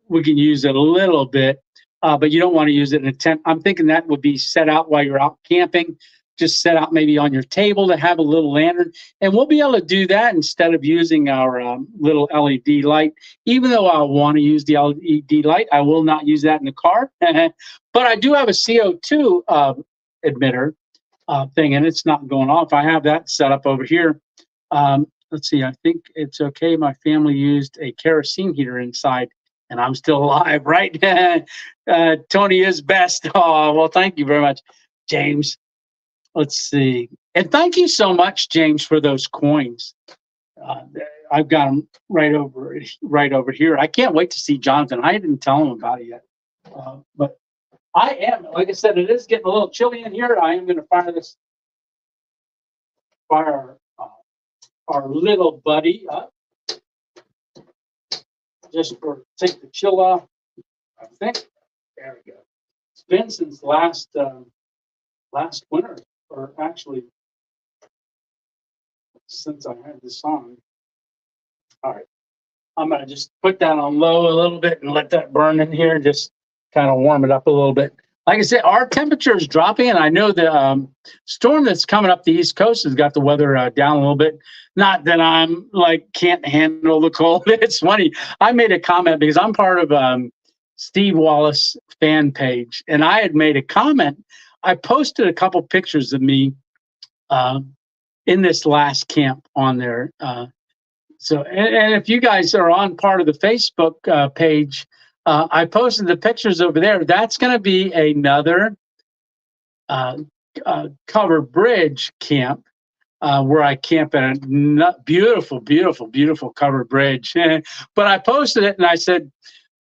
we can use it a little bit, but you don't want to use it in a tent. I'm thinking that would be set out while you're out camping. Just set out maybe on your table to have a little lantern. And we'll be able to do that instead of using our little LED light. Even though I want to use the LED light, I will not use that in the car. But I do have a CO2 emitter thing, and it's not going off. I have that set up over here. Let's see, I think it's okay. My family used a kerosene heater inside, and I'm still alive, right? Tony is best. Oh, well, thank you very much, James. Let's see. And thank you so much, James, for those coins. I've got them right over here. I can't wait to see Jonathan. I didn't tell him about it yet. But I am, like I said, it is getting a little chilly in here. I am going to fire our little buddy up. Just for take the chill off, I think. There we go. It's been since last winter, or actually since I had this on. All right. I'm going to just put that on low a little bit and let that burn in here, just kind of warm it up a little bit. Like I said, our temperature is dropping, and I know the storm that's coming up the East Coast has got the weather down a little bit. Not that I'm like can't handle the cold. It's funny. I made a comment because I'm part of Steve Wallace fan page, and I had made a comment. I posted a couple pictures of me in this last camp on there. So, and if you guys are on part of the Facebook page, I posted the pictures over there. That's going to be another covered bridge camp where I camp at a beautiful, beautiful, beautiful covered bridge. But I posted it and I said,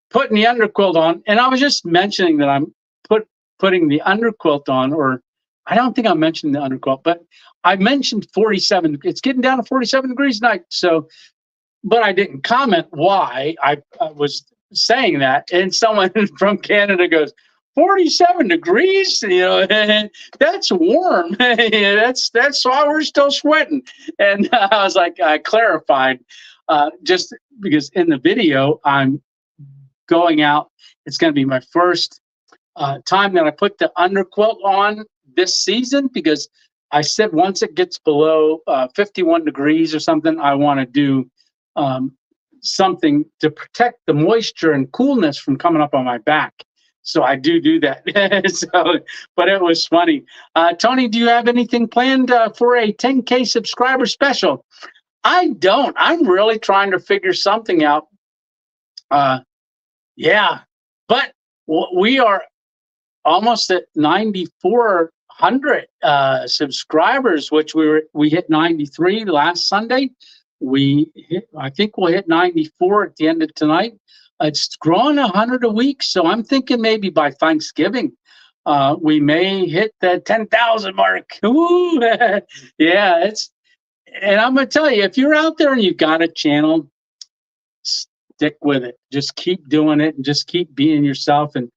putting the underquilt on. And I was just mentioning that I'm putting the underquilt on, or I don't think I mentioned the underquilt, but I mentioned 47. It's getting down to 47 degrees tonight. So, but I didn't comment why I was saying that. And someone from Canada goes, 47 degrees, that's warm. that's why we're still sweating. And I was like, I clarified just because in the video, I'm going out. It's going to be my first time that I put the underquilt on this season, because I said once it gets below 51 degrees or something, I want to do something to protect the moisture and coolness from coming up on my back. So I do that. But it was funny. Tony, do you have anything planned for a 10K subscriber special? I don't. I'm really trying to figure something out. Yeah, but we are almost at 9,400 subscribers, which we hit 93 last Sunday. I think we'll hit 94 at the end of tonight. It's growing 100 a week, so I'm thinking maybe by Thanksgiving we may hit the 10,000 mark. Woo! Yeah, and I'm gonna tell you, if you're out there and you've got a channel, stick with it. Just keep doing it and just keep being yourself, and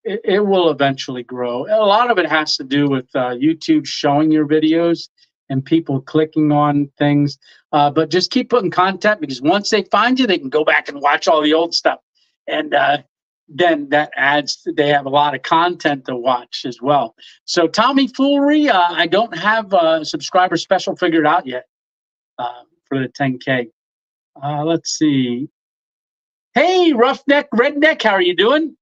it will eventually grow. A lot of it has to do with YouTube showing your videos and people clicking on things. But just keep putting content, because once they find you, they can go back and watch all the old stuff. And then that adds, they have a lot of content to watch as well. So Tommy Foolery, I don't have a subscriber special figured out yet for the 10K. Let's see. Hey, Roughneck Redneck, how are you doing?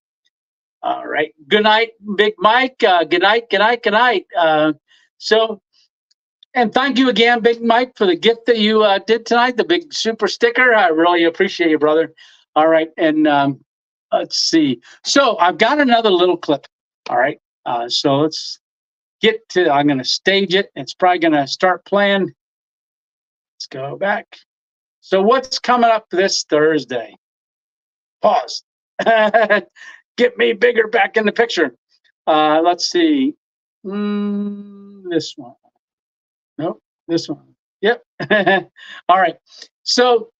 All right. Good night, Big Mike. Good night. And thank you again, Big Mike, for the gift that you did tonight, the big super sticker. I really appreciate you, brother. All right. And let's see. So I've got another little clip. All right. So let's get to, I'm going to stage it. It's probably going to start playing. Let's go back. So what's coming up this Thursday? Pause. Get me bigger back in the picture. Let's see. This one. Nope, this one. Yep. All right. So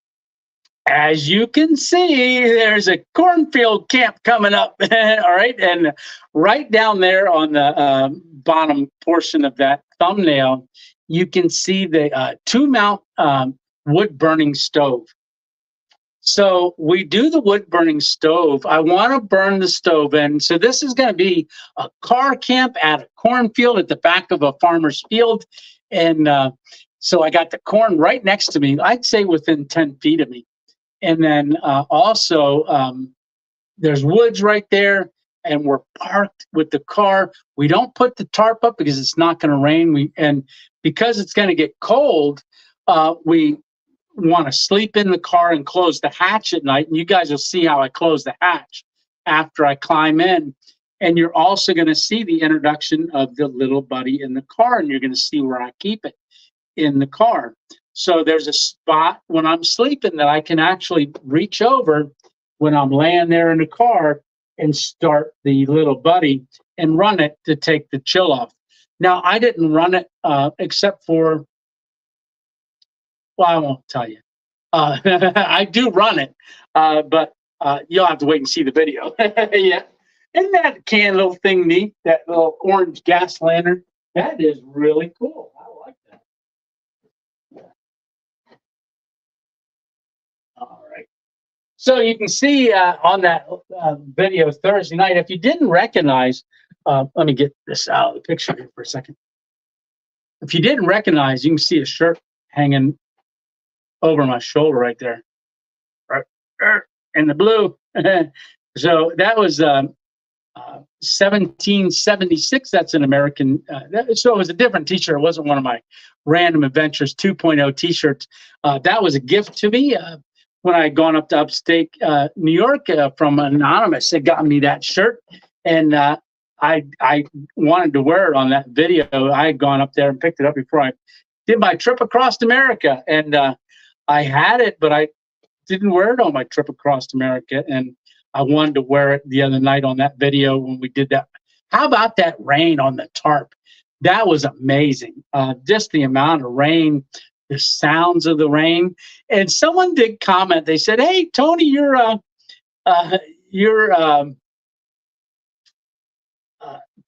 as you can see, there's a cornfield camp coming up. All right. And right down there on the bottom portion of that thumbnail, you can see the 2-mount wood burning stove. So we do the wood burning stove. I want to burn the stove in. So this is going to be a car camp at a cornfield at the back of a farmer's field. And so I got the corn right next to me, I'd say within 10 feet of me. And then also there's woods right there, and we're parked with the car. We don't put the tarp up because it's not going to rain. And because it's going to get cold, we want to sleep in the car and close the hatch at night. And you guys will see how I close the hatch after I climb in. And you're also going to see the introduction of the little buddy in the car, and you're going to see where I keep it in the car. So there's a spot when I'm sleeping that I can actually reach over when I'm laying there in the car and start the little buddy and run it to take the chill off. Now, I didn't run it except for, well, I won't tell you. I do run it, but You'll have to wait and see the video. Yeah. Isn't that can little thing neat? That little orange gas lantern? That is really cool. I like that. All right. So you can see on that video Thursday night, if you didn't recognize, let me get this out of the picture here for a second. If you didn't recognize, you can see a shirt hanging over my shoulder right there, right there in the blue. So that was 1776. That's an American. So it was a different T-shirt. It wasn't one of my Random Adventures 2.0 T-shirts. That was a gift to me when I had gone up to upstate New York from an anonymous. Had gotten me that shirt, and I wanted to wear it on that video. I had gone up there and picked it up before I did my trip across America, and I had it, but I didn't wear it on my trip across America, and I wanted to wear it the other night on that video when we did that. How about that rain on the tarp? That was amazing. Just the amount of rain, the sounds of the rain. And someone did comment. They said, "Hey, Tony, your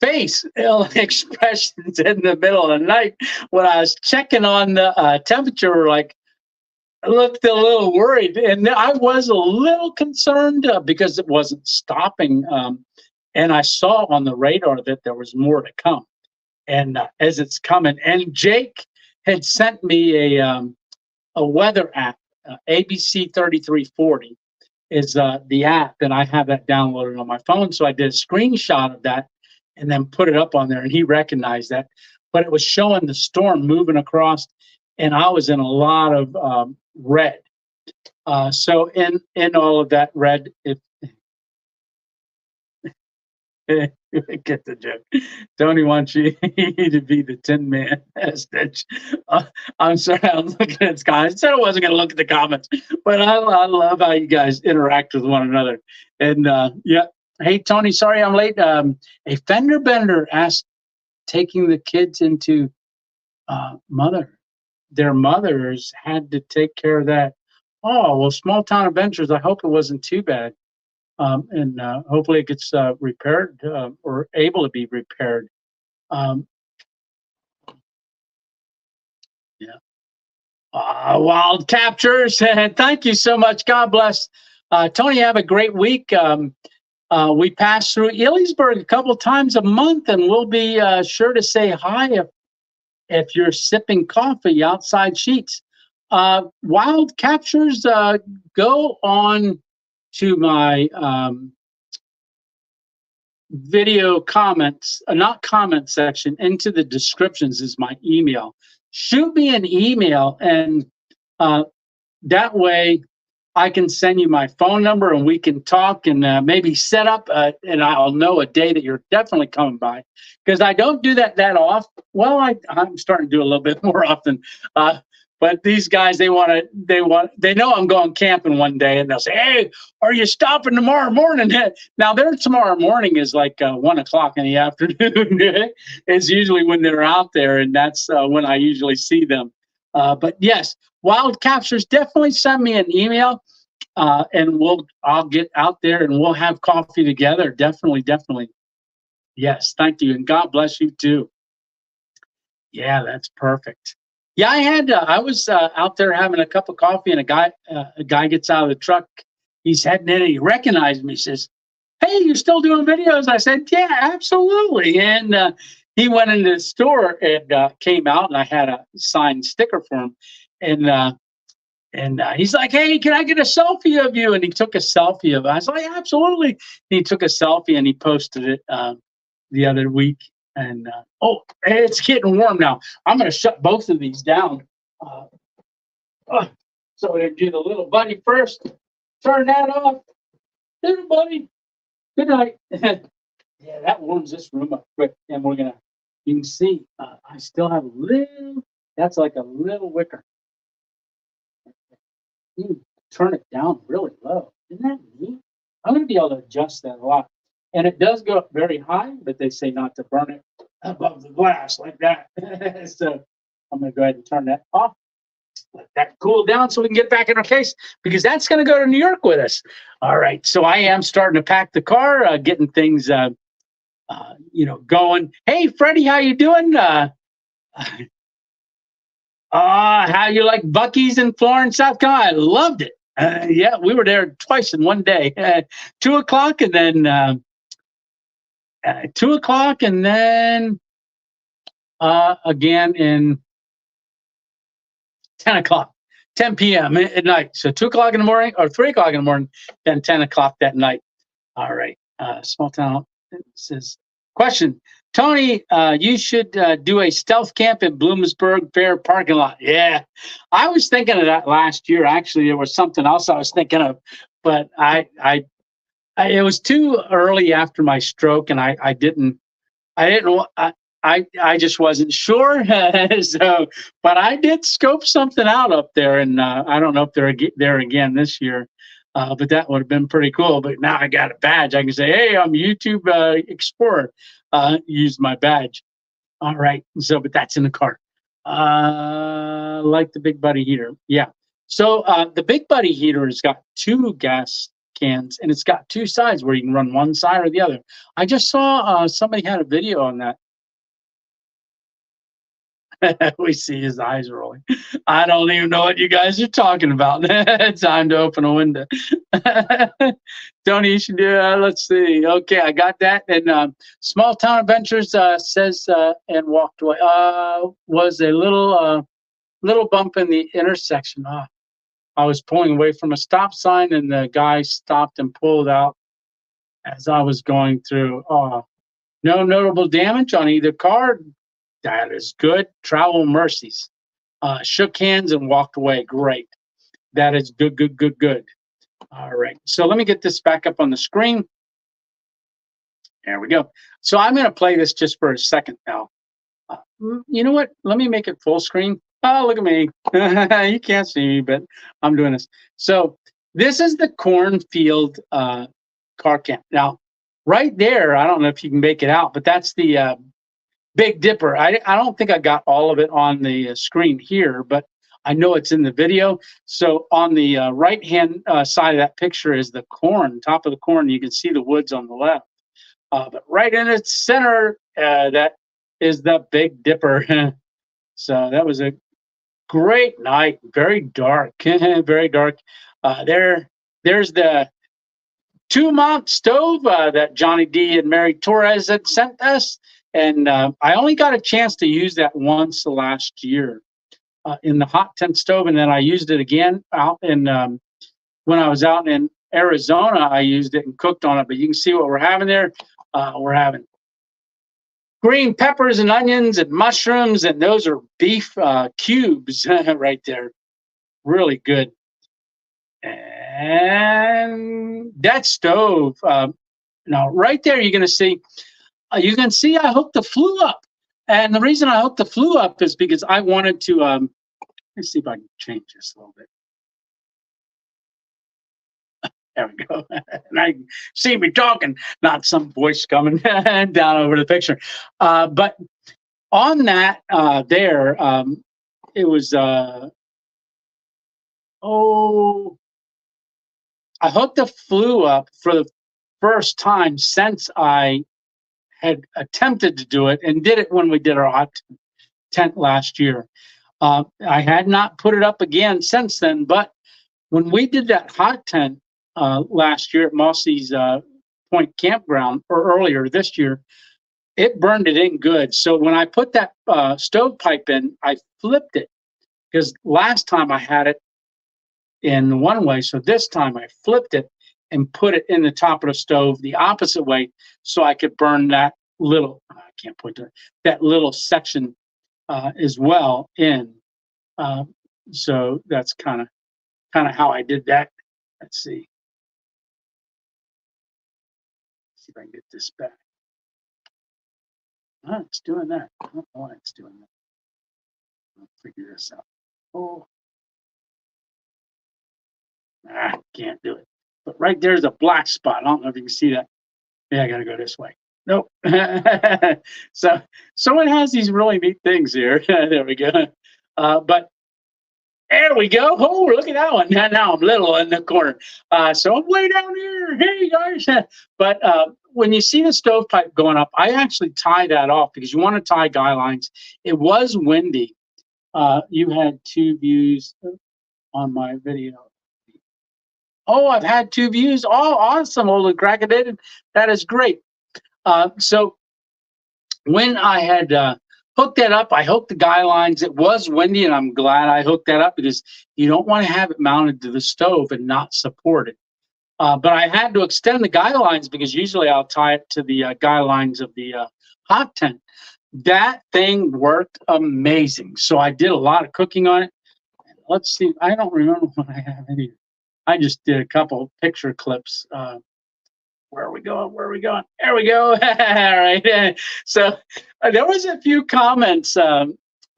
face expressions in the middle of the night when I was checking on the temperature, like." I looked a little worried, and I was a little concerned because it wasn't stopping. And I saw on the radar that there was more to come. And as it's coming, and Jake had sent me a weather app, ABC 3340 is the app, and I have that downloaded on my phone. So I did a screenshot of that and then put it up on there, and he recognized that. But it was showing the storm moving across, and I was in a lot of red. So in all of that red, if get the joke, Tony wants you to be the Tin Man Stitch. I'm sorry, I was looking at Scott. I said I wasn't going to look at the comments, but I love how you guys interact with one another. And yeah, hey Tony, sorry I'm late. A fender bender asked taking the kids into their mothers had to take care of that. Oh, well, small town adventures. I hope it wasn't too bad. And hopefully it gets repaired or able to be repaired. Yeah. Wild captures. Thank you so much. God bless. Tony, have a great week. We pass through Elysburg a couple times a month, and we'll be sure to say hi if you're sipping coffee outside Sheets. Wild captures, go on to my video comments, not comment section, into the descriptions is my email. Shoot me an email, and that way I can send you my phone number and we can talk and maybe set up and I'll know a day that you're definitely coming by, because I don't do that often. Well, I'm starting to do a little bit more often. But these guys, they know I'm going camping one day, and they'll say, "Hey, are you stopping tomorrow morning?" Now their tomorrow morning is like 1 o'clock in the afternoon. It's usually when they're out there, and that's when I usually see them. But yes, wild captures, definitely send me an email, and I'll get out there and we'll have coffee together. Definitely. Yes, thank you, and God bless you too. Yeah, that's perfect. Yeah, I was out there having a cup of coffee, and a guy gets out of the truck. He's heading in, and he recognized me. He says, "Hey, you still doing videos?" I said, "Yeah, absolutely." And he went into the store and came out, and I had a signed sticker for him. And he's like, "Hey, can I get a selfie of you?" And he took a selfie of it. I was like, "Absolutely." He took a selfie and he posted it the other week. And oh, it's getting warm now. I'm going to shut both of these down. So we're going to do the little buddy first. Turn that off. Little buddy. Good night. Yeah, that warms this room up quick. And you can see, I still have a little, that's like a little wicker. You can turn it down really low. Isn't that neat? I'm going to be able to adjust that a lot. And it does go up very high, but they say not to burn it above the glass like that. So I'm going to go ahead and turn that off. let that cool down so we can get back in our case because that's going to go to New York with us. All right. So I am starting to pack the car, getting things, going. Hey, Freddie, how you doing? How you like Buc-ee's in Florence, South Carolina? I loved it. Yeah, we were there twice in one day. 2 o'clock and then 2 o'clock and then again in 10 o'clock, 10 p.m. at night. So 2 o'clock in the morning or 3 o'clock in the morning, then 10 o'clock that night. All right. Small town. It says, question, Tony, you should do a stealth camp in Bloomsburg Fair parking lot. Yeah, I was thinking of that last year. Actually, there was something else I was thinking of, but it was too early after my stroke, and I didn't. I just wasn't sure. So, but I did scope something out up there, and I don't know if they're there again this year. But that would have been pretty cool. But now I got a badge. I can say, hey, I'm YouTube Explorer. Use my badge. All right. So, but that's in the car. Like the Big Buddy heater. Yeah. So the Big Buddy heater has got 2 gas cans, and it's got 2 sides where you can run one side or the other. I just saw somebody had a video on that. We see his eyes rolling. I don't even know what you guys are talking about. Time to open a window. Tony, you should do let's see. Okay, I got that. And Small Town Adventures says and walked away. Was a little bump in the intersection. I was pulling away from a stop sign, and the guy stopped and pulled out as I was going through. No notable damage on either car. That is good. Travel mercies. Shook hands and walked away. Great. That is good, good, good, good. All right. So let me get this back up on the screen. There we go. So I'm going to play this just for a second now. You know what? Let me make it full screen. Oh, look at me. You can't see me, but I'm doing this. So this is the Cornfield car camp. Now, right there, I don't know if you can make it out, but that's the Big Dipper. I don't think I got all of it on the screen here, but I know it's in the video. So on the right-hand side of that picture is the corn, top of the corn. You can see the woods on the left. But right in its center, that is the Big Dipper. So that was a great night. Very dark, very dark. There's the 2-mont stove that Johnny D and Mary Torres had sent us. And I only got a chance to use that once last year in the hot tent stove, and then I used it again out in when I was out in Arizona. I used it and cooked on it. But you can see what we're having there. We're having green peppers and onions and mushrooms, and those are beef cubes right there. Really good. And that stove. Now, right there, you're going to see. You can see I hooked the flue up. And the reason I hooked the flue up is because I wanted to, let's see if I can change this a little bit. There we go. And I see me talking, not some voice coming down over the picture. But on that there, it was, I hooked the flue up for the first time since I had attempted to do it and did it when we did our hot tent last year. I had not put it up again since then, but when we did that hot tent last year at Mossy's Point Campground, or earlier this year, it burned it in good. So when I put that stovepipe in, I flipped it because last time I had it in one way. So this time I flipped it and put it in the top of the stove the opposite way so I could burn that little, I can't point to it, that little section as well in. So that's kind of how I did that. Let's see. See if I can get this back. Oh, it's doing that. I don't know why it's doing that. I'll figure this out. Can't do it. But right there's a black spot. I don't know if you can see that. Yeah, I got to go this way. Nope. So it has these really neat things here. There we go. But There we go. Oh, look at that one. Now I'm little in the corner. So I'm way down here. Hey, guys. But when you see the stovepipe going up, I actually tie that off because you want to tie guy lines. It was windy. You had 2 views on my video. Oh, I've had 2 views. Oh, awesome. Holy crack, I did. That is great. So when I had hooked that up, I hooked the guy lines. It was windy, and I'm glad I hooked that up because you don't want to have it mounted to the stove and not support it. But I had to extend the guy lines because usually I'll tie it to the guy lines of the hot tent. That thing worked amazing. So I did a lot of cooking on it. Let's see. I don't remember what I have in here. I just did a couple picture clips. Where are we going? Where are we going? There we go. All right. So there was a few comments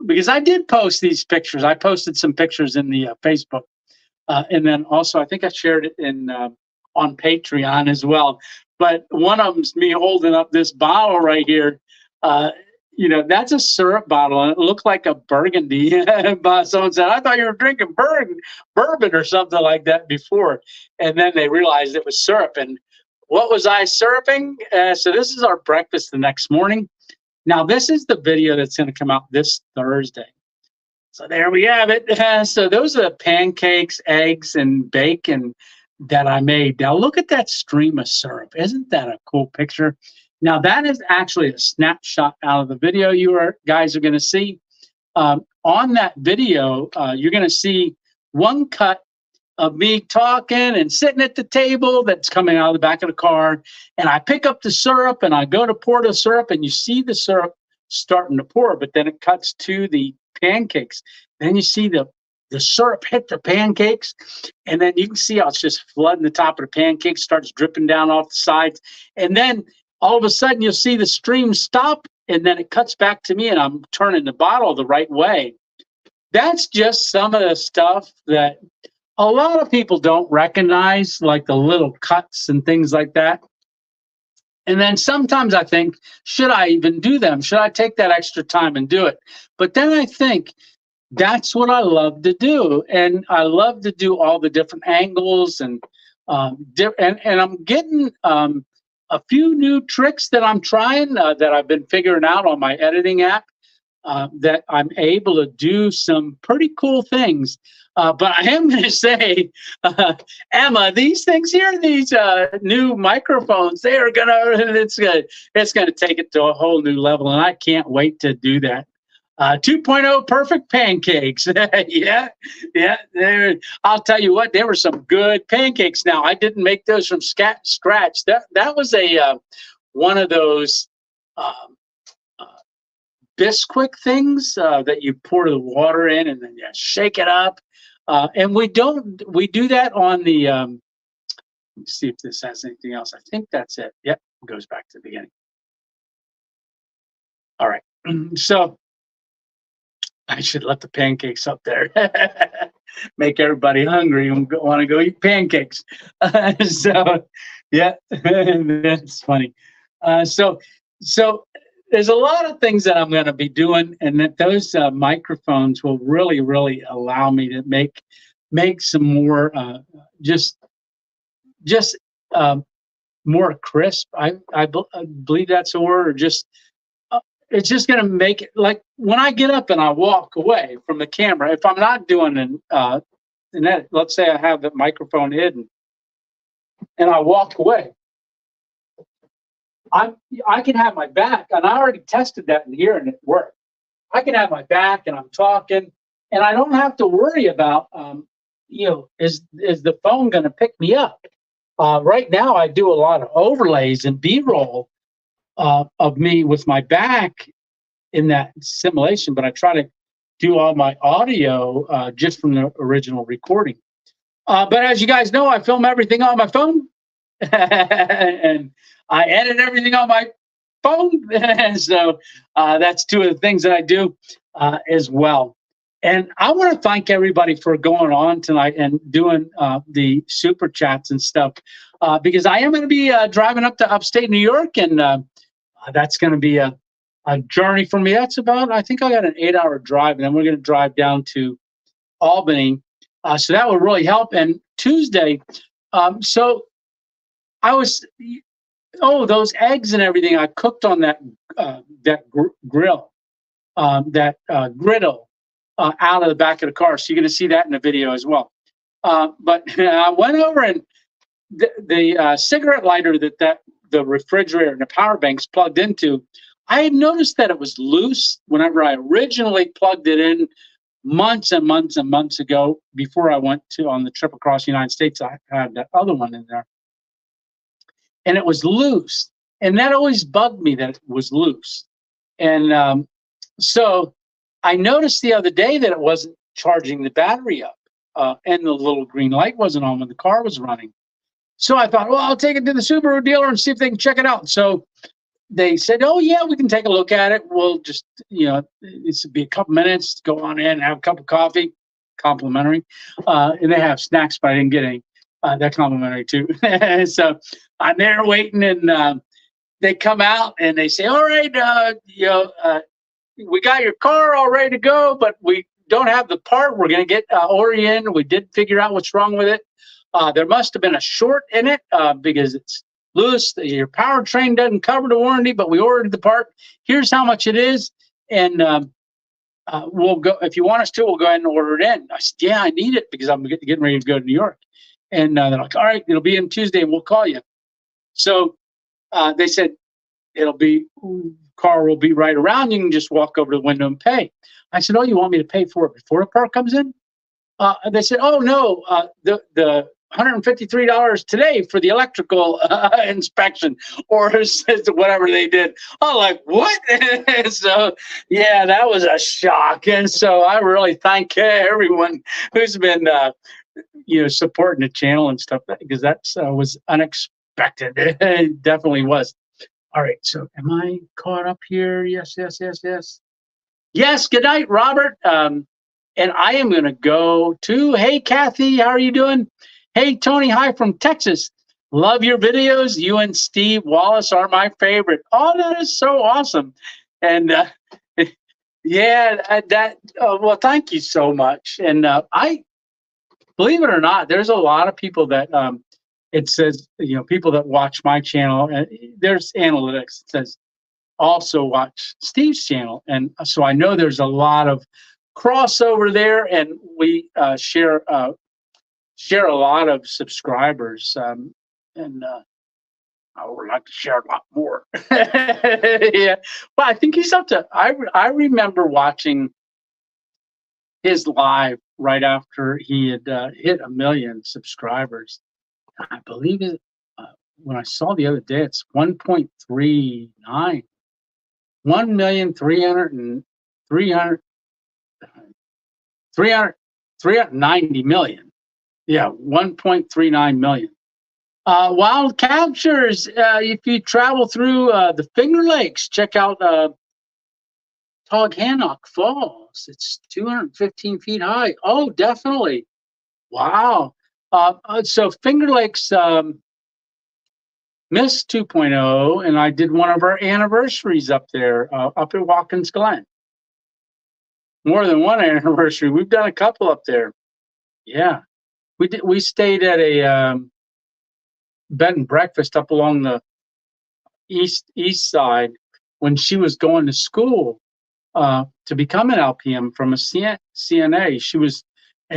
because I did post these pictures. I posted some pictures in the Facebook. And then also, I think I shared it in on Patreon as well. But one of them's me holding up this bottle right here. That's a syrup bottle, and it looked like a burgundy. But someone said, I thought you were drinking bourbon or something like that before. And then they realized it was syrup. And what was I syruping? So this is our breakfast the next morning. Now, this is the video that's going to come out this Thursday. So there we have it. So those are the pancakes, eggs, and bacon that I made. Now, look at that stream of syrup. Isn't that a cool picture? Now, that is actually a snapshot out of the video guys are going to see. On that video, you're going to see one cut of me talking and sitting at the table that's coming out of the back of the car. And I pick up the syrup and I go to pour the syrup, and you see the syrup starting to pour, but then it cuts to the pancakes. Then you see the syrup hit the pancakes, and then you can see how it's just flooding the top of the pancakes, starts dripping down off the sides. And then all of a sudden you'll see the stream stop, and then it cuts back to me, and I'm turning the bottle the right way. That's just some of the stuff that a lot of people don't recognize, like the little cuts and things like that. And then sometimes I think, should I even do them? Should I take that extra time and do it? But then I think that's what I love to do. And I love to do all the different angles and I'm getting a few new tricks that I'm trying that I've been figuring out on my editing app that I'm able to do some pretty cool things. But I am going to say, Emma, these things here, these new microphones, it's going to take it to a whole new level, and I can't wait to do that. 2.0 perfect pancakes. yeah. I'll tell you what, there were some good pancakes. Now, I didn't make those from scratch. That was one of those Bisquick things that you pour the water in and then you shake it up. And we do that on the, let me see if this has anything else. I think that's it. Yep, it goes back to the beginning. All right, so I should let the pancakes up there. Make everybody hungry and want to go eat pancakes. So, yeah, that's funny. So there's a lot of things that I'm going to be doing, and that those microphones will really, really allow me to make some more just more crisp. I believe that's a word, or just it's just going to make it like when I get up and I walk away from the camera. If I'm not doing an edit, let's say I have the microphone hidden, and I walk away. I can have my back, and I already tested that in here, and it worked. I can have my back, and I'm talking, and I don't have to worry about, is the phone going to pick me up? Right now, I do a lot of overlays and B-roll of me with my back in that simulation, but I try to do all my audio just from the original recording. But as you guys know, I film everything on my phone, and I edit everything on my phone. So that's two of the things that I do as well. And I want to thank everybody for going on tonight and doing the super chats and stuff, because I am going to be driving up to upstate New York, and that's going to be a journey for me. That's about, I think I got an 8-hour drive, and then we're going to drive down to Albany. So that would really help. And Tuesday, so I was, those eggs and everything I cooked on that grill, griddle out of the back of the car. So you're going to see that in the video as well. But I went over, and the cigarette lighter that the refrigerator and the power bank's plugged into, I had noticed that it was loose whenever I originally plugged it in months and months and months ago. Before I went on the trip across the United States, I had that other one in there, and it was loose. And that always bugged me that it was loose. And so I noticed the other day that it wasn't charging the battery up, and the little green light wasn't on when the car was running. So I thought, well, I'll take it to the Subaru dealer and see if they can check it out. So they said, oh, yeah, we can take a look at it. We'll just, this would be a couple minutes, go on in, have a cup of coffee, complimentary. And they have snacks, but I didn't get any. They're complimentary too. So I'm there waiting, and they come out and they say, all right, we got your car all ready to go, but we don't have the part. We're going to get order in. We did figure out what's wrong with it. There must have been a short in it because it's loose. Your powertrain doesn't cover the warranty, but we ordered the part. Here's how much it is, and we'll go. If you want us to, we'll go ahead and order it in. I said, yeah, I need it because I'm getting ready to go to New York. And they're like, all right, it'll be in Tuesday, and we'll call you. So they said, car will be right around. You can just walk over to the window and pay. I said, oh, you want me to pay for it before the part comes in? They said, oh, no, the $153 today for the electrical inspection, or whatever they did. I'm like, what? So, yeah, that was a shock. And so I really thank everyone who's been, supporting the channel and stuff, because that was unexpected. It definitely was. All right. So am I caught up here? Yes. Yes. Good night, Robert. And I am going to go to, hey, Kathy, how are you doing? Hey, Tony, hi from Texas. Love your videos. You and Steve Wallace are my favorite. Oh, that is so awesome. And well, thank you so much. And I, believe it or not, there's a lot of people that it says, people that watch my channel, and there's analytics that says also watch Steve's channel. And so I know there's a lot of crossover there, and we share a lot of subscribers, and I would like to share a lot more. Yeah, but I think he's up to. I remember watching his live right after he had hit 1 million subscribers. I believe it. When I saw the other day, it's 1.39, 390 million. Yeah, 1.39 million. Wild captures. If you travel through the Finger Lakes, check out Hammock Falls. It's 215 feet high. Oh, definitely. Wow. So Finger Lakes missed 2.0, and I did one of our anniversaries up there, up at Watkins Glen. More than one anniversary. We've done a couple up there. Yeah. We stayed at a bed and breakfast up along the east side when she was going to school to become an LPM from a CNA.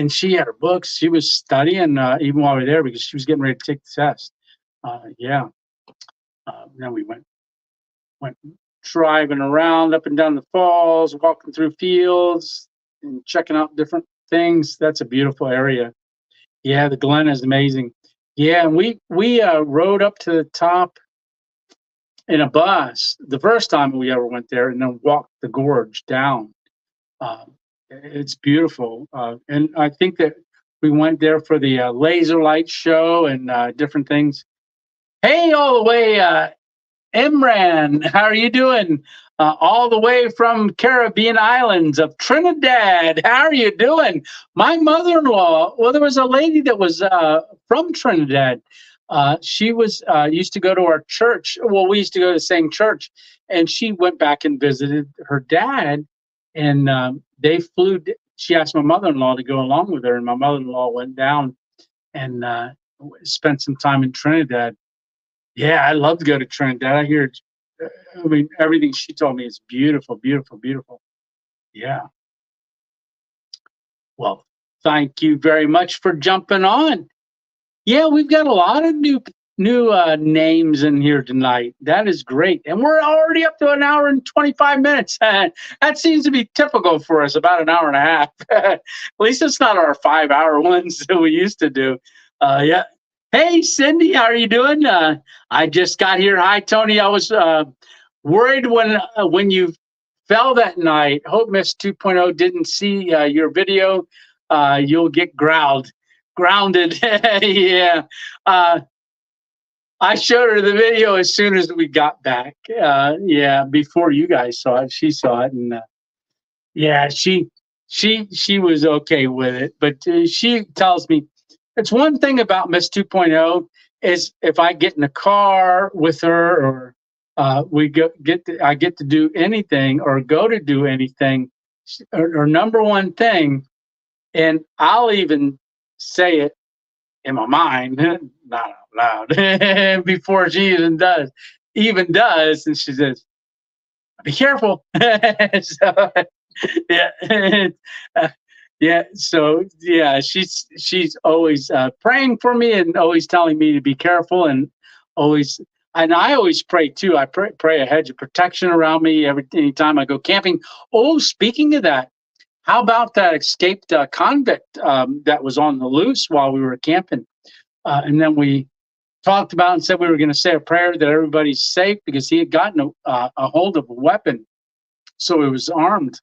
She had her books. She was studying even while we were there because she was getting ready to take the test. Then we went driving around up and down the falls, walking through fields and checking out different things. That's a beautiful area. Yeah, the Glen is amazing. Yeah, and we rode up to the top in a bus the first time we ever went there, and then walked the gorge down. It's beautiful, and I think that we went there for the laser light show and different things. Hey, all the way, Imran, how are you doing? All the way from Caribbean islands of Trinidad. How are you doing? My mother-in-law, well, there was a lady that was from Trinidad. She was used to go to our church. Well, we used to go to the same church, and she went back and visited her dad, and they flew she asked my mother-in-law to go along with her, and my mother-in-law went down and spent some time in Trinidad. Yeah, I love to go to Trinidad. I hear, I mean, everything she told me is beautiful, beautiful, beautiful. Yeah. Well, thank you very much for jumping on. Yeah, we've got a lot of new names in here tonight. That is great, and we're already up to an hour and 25 minutes. That seems to be typical for us, about an hour and a half. At least it's not our 5 hour ones that we used to do. Yeah. Hey, Cindy, how are you doing? I just got here. Hi, Tony. I was worried when you fell that night. Hope Miss 2.0 didn't see your video. You'll get grounded. Yeah. I showed her the video as soon as we got back. Yeah, before you guys saw it, she saw it, and yeah, she was okay with it. But she tells me it's one thing about Miss 2.0 is if I get in a car with her or I get to do anything or go to do anything, her number one thing, and I'll even say it in my mind, not out loud, before she even does, and she says, "Be careful." So, yeah, yeah. So yeah, she's always praying for me and always telling me to be careful, and always. And I always pray too. I pray a hedge of protection around me anytime I go camping. Oh, speaking of that, how about that escaped convict that was on the loose while we were camping? And then we talked about and said we were going to say a prayer that everybody's safe because he had gotten a hold of a weapon. So he was armed.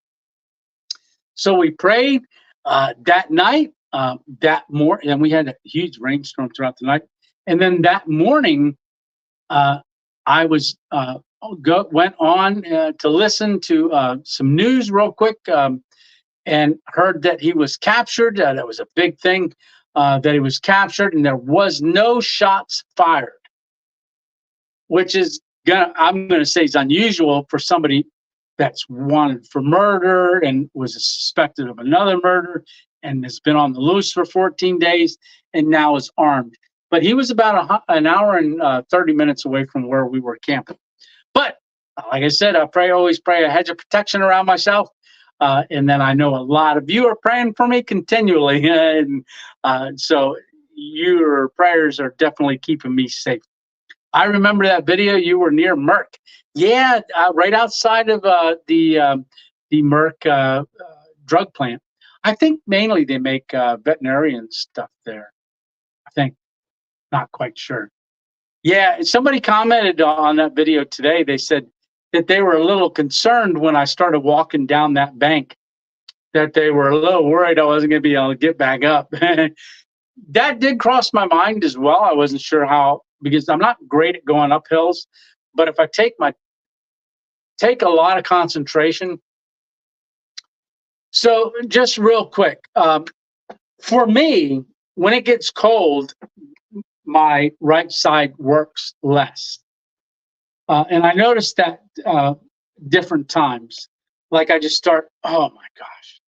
So we prayed that night, and we had a huge rainstorm throughout the night. And then that morning, I was went on to listen to some news real quick. And heard that he was captured. That was a big thing, that he was captured, and there was no shots fired, which is I'm gonna say is unusual for somebody that's wanted for murder and was suspected of another murder and has been on the loose for 14 days and now is armed. But he was about an hour and 30 minutes away from where we were camping. But like I said, always pray a hedge of protection around myself. And then I know a lot of you are praying for me continually. And so your prayers are definitely keeping me safe. I remember that video. You were near Merck. Yeah, right outside of the Merck drug plant. I think mainly they make veterinarian stuff there. I think, not quite sure. Yeah, somebody commented on that video today. They said that they were a little concerned when I started walking down that bank, that they were a little worried I wasn't going to be able to get back up. That did cross my mind as well. I wasn't sure how, because I'm not great at going up hills, but if I take a lot of concentration. So just real quick, for me, when it gets cold, my right side works less. And I noticed that different times. Like I just start, oh my gosh.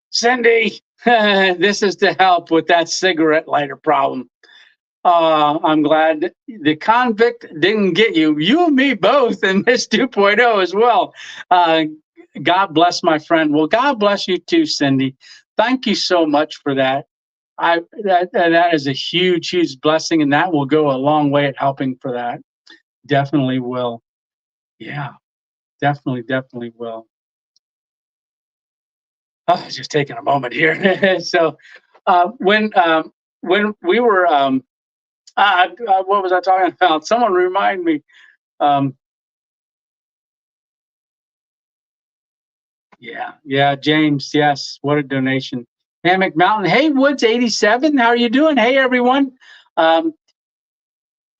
Cindy, this is to help with that cigarette lighter problem. I'm glad the convict didn't get you. You and me both, and Miss 2.0 as well. God bless my friend. Well, God bless you too, Cindy. Thank you so much for that. That is a huge, huge blessing, and that will go a long way at helping for that. Definitely will. Yeah, definitely will. Oh, just taking a moment here. So, when we were, what was I talking about? Someone remind me. Yeah, James. Yes, what a donation. Hammock Mountain. Hey, Woods 87. How are you doing? Hey, everyone.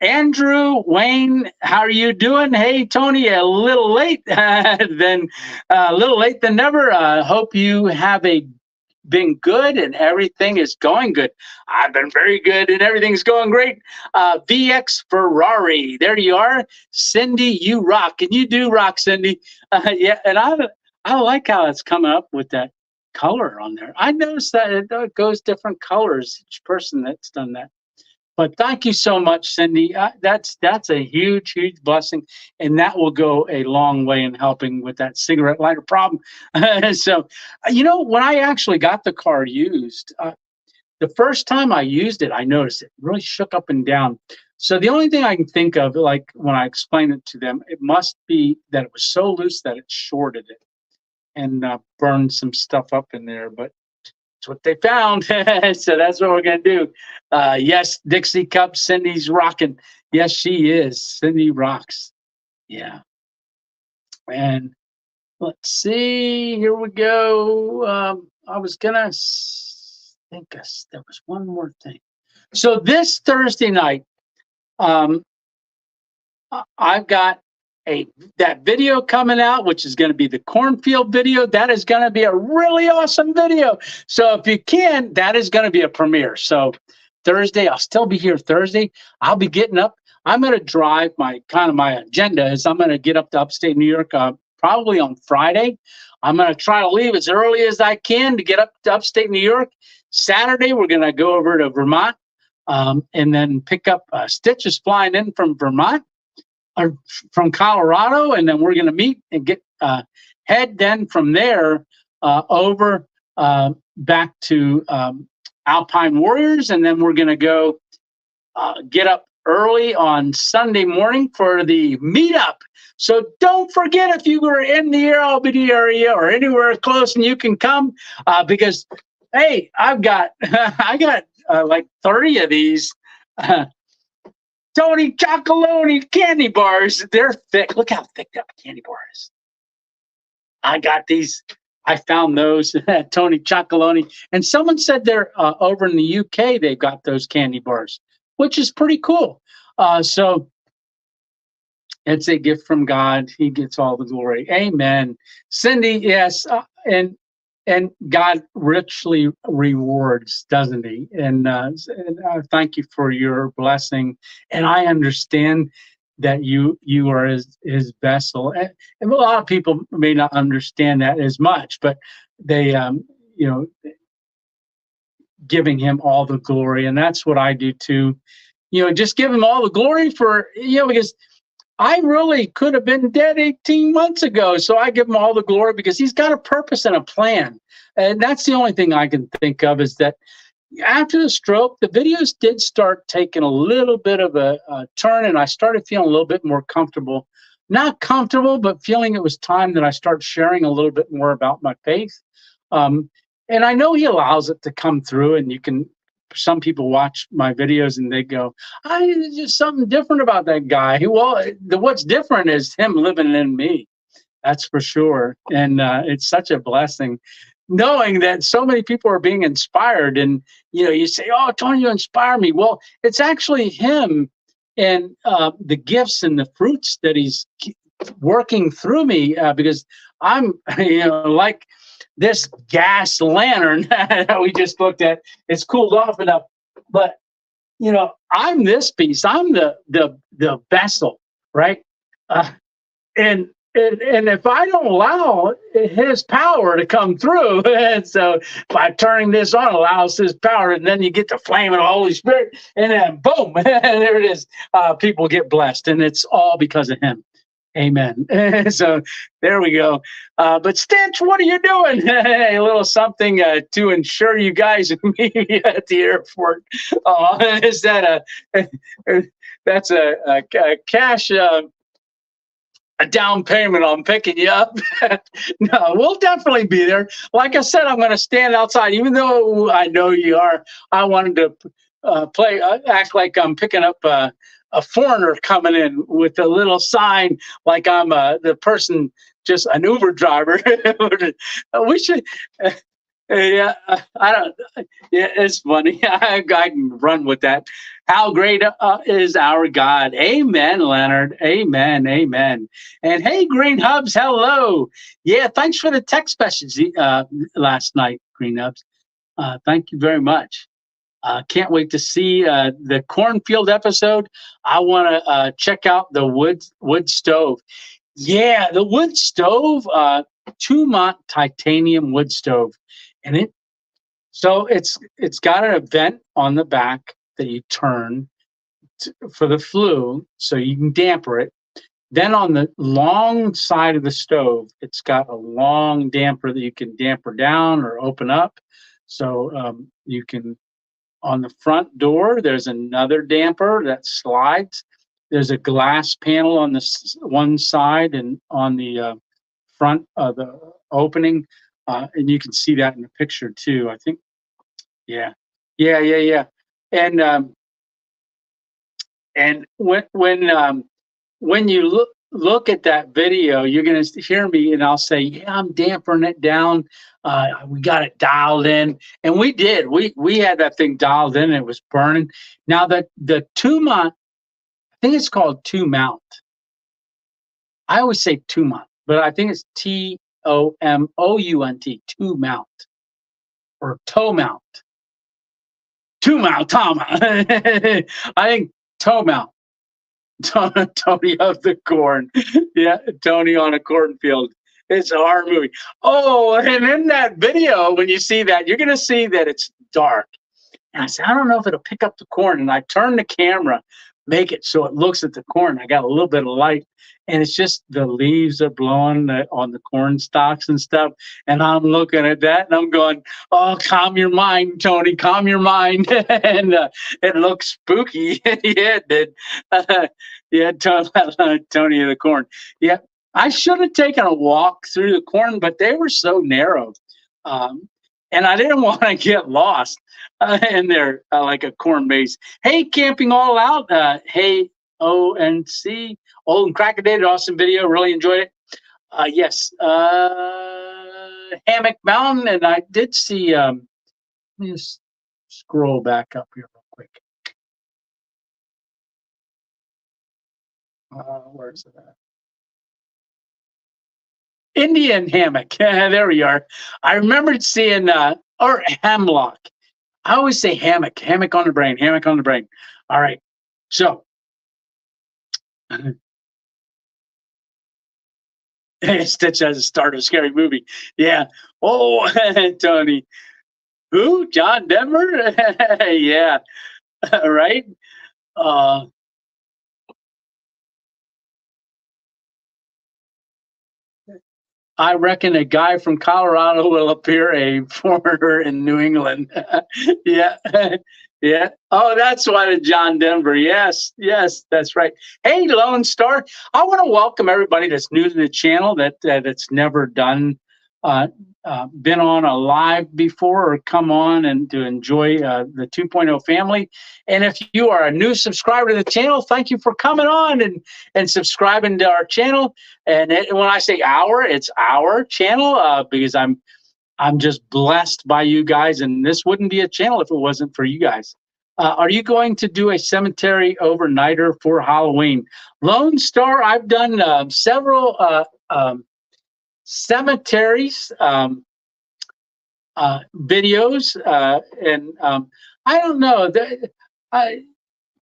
Andrew, Wayne, how are you doing? Hey, Tony, a little late than never. Hope you have been good and everything is going good. I've been very good and everything's going great. VX Ferrari, there you are. Cindy, you rock, and you do rock, Cindy. Yeah, and I like how it's coming up with that. color on there. I noticed that it goes different colors, each person that's done that. But thank you so much, Cindy. That's a huge, huge blessing, and that will go a long way in helping with that cigarette lighter problem. So, when I actually got the car used, the first time I used it, I noticed it really shook up and down. So the only thing I can think of, like when I explained it to them, it must be that it was so loose that it shorted it and burned some stuff up in there. But it's what they found. So that's what we're going to do. Yes, Dixie Cup, Cindy's rocking. Yes, she is. Cindy rocks. Yeah. And let's see. Here we go. I was going to think there was one more thing. So this Thursday night, I've got that video coming out, which is going to be the Cornfield video. That is going to be a really awesome video. So if you can, that is going to be a premiere. So Thursday, I'll still be here Thursday. I'll be getting up. I'm going to drive my agenda is I'm going to get up to upstate New York probably on Friday. I'm going to try to leave as early as I can to get up to upstate New York. Saturday, we're going to go over to Vermont and then pick up Stitches flying in from Vermont. From Colorado, and then we're going to meet and get head then from there over back to Alpine Warriors, and then we're going to go get up early on Sunday morning for the meetup. So don't forget, if you were in the Albany area or anywhere close and you can come, because hey, I got like 30 of these. Tony Chocolonely candy bars. They're thick. Look how thick that candy bar is. I got these. I found those at Tony Chocolonely. And someone said they're over in the UK, they've got those candy bars, which is pretty cool. So it's a gift from God. He gets all the glory. Amen. Cindy, yes. And God richly rewards, doesn't he? And thank you for your blessing. And I understand that you are his vessel. And a lot of people may not understand that as much, but they, giving him all the glory. And that's what I do too. Just give him all the glory for, because I really could have been dead 18 months ago. So I give him all the glory because he's got a purpose and a plan. And that's the only thing I can think of is that after the stroke, the videos did start taking a little bit of a turn, and I started feeling a little bit more comfortable. Not comfortable, but feeling it was time that I start sharing a little bit more about my faith. And I know he allows it to come through, and some people watch my videos and they go, there's just something different about that guy. Well, what's different is him living in me. That's for sure. And it's such a blessing knowing that so many people are being inspired. And, you say, oh, Tony, you inspire me. Well, it's actually him and the gifts and the fruits that he's working through me because I'm, like this gas lantern that we just looked at. It's cooled off enough, but I'm this piece. I'm the vessel, right? And if I don't allow his power to come through, and so by turning this on allows his power, and then you get the flame of the Holy Spirit, and then boom, there it is. People get blessed, and it's all because of him. Amen. So there we go. But Stitch, what are you doing? A little something to ensure you guys meet me at the airport. Is that that's a cash a down payment on picking you up? No, we'll definitely be there. Like I said, I'm going to stand outside, even though I know you are. I wanted to act like I'm picking up a foreigner coming in with a little sign, like I'm the person, just an Uber driver. We should. Yeah, I don't. Yeah, it's funny. I can run with that. How great is our God? Amen, Leonard. Amen. Amen. And hey, Green Hubs, hello. Yeah, thanks for the text message last night, Green Hubs. Thank you very much. Can't wait to see the Cornfield episode. I want to check out the wood stove. Yeah, the wood stove, Tumont titanium wood stove. and it's got a vent on the back that you turn for the flue, so you can damper it. Then on the long side of the stove, it's got a long damper that you can damper down or open up. So you can, on the front door, there's another damper that slides. There's a glass panel on the one side and on the front of the opening. And you can see that in the picture too, I think. Yeah, yeah. And when you look at that video, you're gonna hear me, and I'll say, "Yeah, I'm dampering it down. We got it dialed in, and we did. We had that thing dialed in, and it was burning. Now the two mount, I think it's called two mount. I always say two mount, but I think it's TOMOUNT, two mount or toe mount, two mount, Tom. I think toe mount. Tony of the Corn. Yeah, Tony on a cornfield. It's a horror movie. Oh, and in that video, when you see that, you're going to see that it's dark. And I said, I don't know if it'll pick up the corn. And I turn the camera, make it so it looks at the corn. I got a little bit of light, and it's just the leaves are blowing on the corn stalks and stuff. And I'm looking at that, and I'm going, oh, calm your mind, Tony, calm your mind. And it looks spooky. Yeah, it did. Yeah, Tony of the Corn. Yeah, I should have taken a walk through the corn, but they were so narrow. And I didn't want to get lost in there like a corn maze. Hey, Camping All Out. Hey, ONC. Old and Crackerdated, awesome video. Really enjoyed it. Yes. Hammock Mountain. And I did see, let me just scroll back up here real quick. Where's it at? Indian Hammock. There we are. I remembered seeing, or Hemlock. I always say hammock, hammock on the brain, hammock on the brain. All right. So, Stitch has a start of a scary movie. Yeah. Oh, Tony. Who? John Denver? Yeah. Right. I reckon a guy from Colorado will appear a foreigner in New England. Yeah. Yeah. Oh, that's why the John Denver. Yes. Yes, that's right. Hey, Lone Star. I want to welcome everybody that's new to the channel that's never been on a live before or come on and to enjoy the 2.0 family. And if you are a new subscriber to the channel, thank you for coming on and subscribing to our channel. And when I say our, it's our channel because I'm just blessed by you guys, and this wouldn't be a channel if it wasn't for you guys. Are you going to do a cemetery overnighter for Halloween? Lone Star, I've done several cemeteries videos, and I don't know.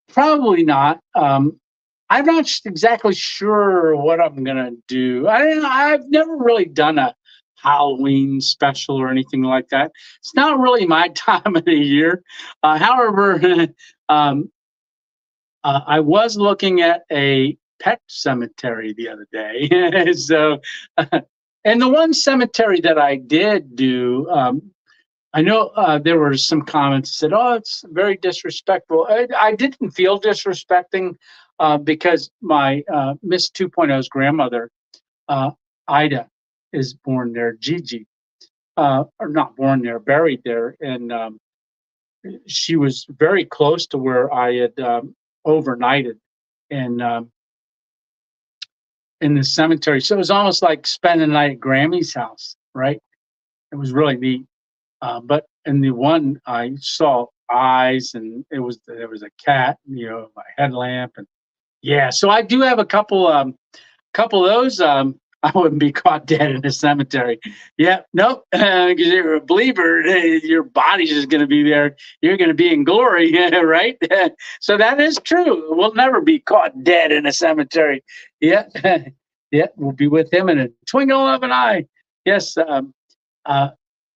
Probably not. I'm not exactly sure what I'm gonna do. I've never really done a Halloween special or anything like that. It's not really my time of the year. However, I was looking at a pet cemetery the other day. So, and the one cemetery that I did do, I know there were some comments that said, "Oh, it's very disrespectful." I didn't feel disrespecting because my Miss 2.0's grandmother, Ida, is born there. Gigi, or not born there, buried there, and she was very close to where I had overnighted in the cemetery. So it was almost like spending the night at Grammy's house, right? It was really neat. But in the one, I saw eyes, and there was a cat, my headlamp, and yeah. So I do have a couple of those. I wouldn't be caught dead in a cemetery. Yeah, nope. Because you're a believer, your body's just going to be there. You're going to be in glory, right? So that is true. We'll never be caught dead in a cemetery. Yeah, yeah. We'll be with him in a twinkle of an eye. Yes.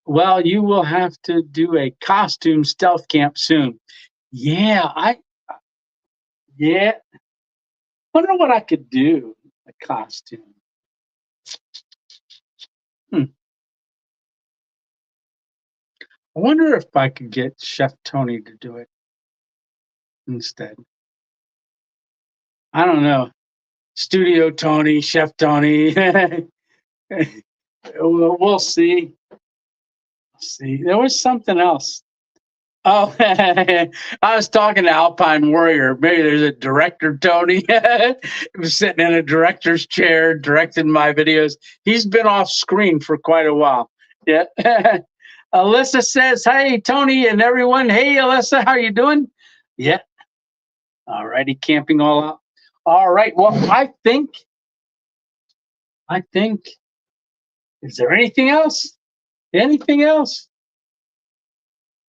Well, you will have to do a costume stealth camp soon. Yeah, yeah. Wonder what I could do. A costume. Hmm. I wonder if I could get Chef Tony to do it instead. I don't know. Studio Tony, Chef Tony. We'll see. See, there was something else. Oh, I was talking to Alpine Warrior. Maybe there's a director, Tony, who's sitting in a director's chair directing my videos. He's been off screen for quite a while. Yeah. Alyssa says, "Hey, Tony and everyone. Hey, Alyssa, how you doing?" Yeah. All righty, camping all out. All right. Well, I think. Is there anything else? Anything else?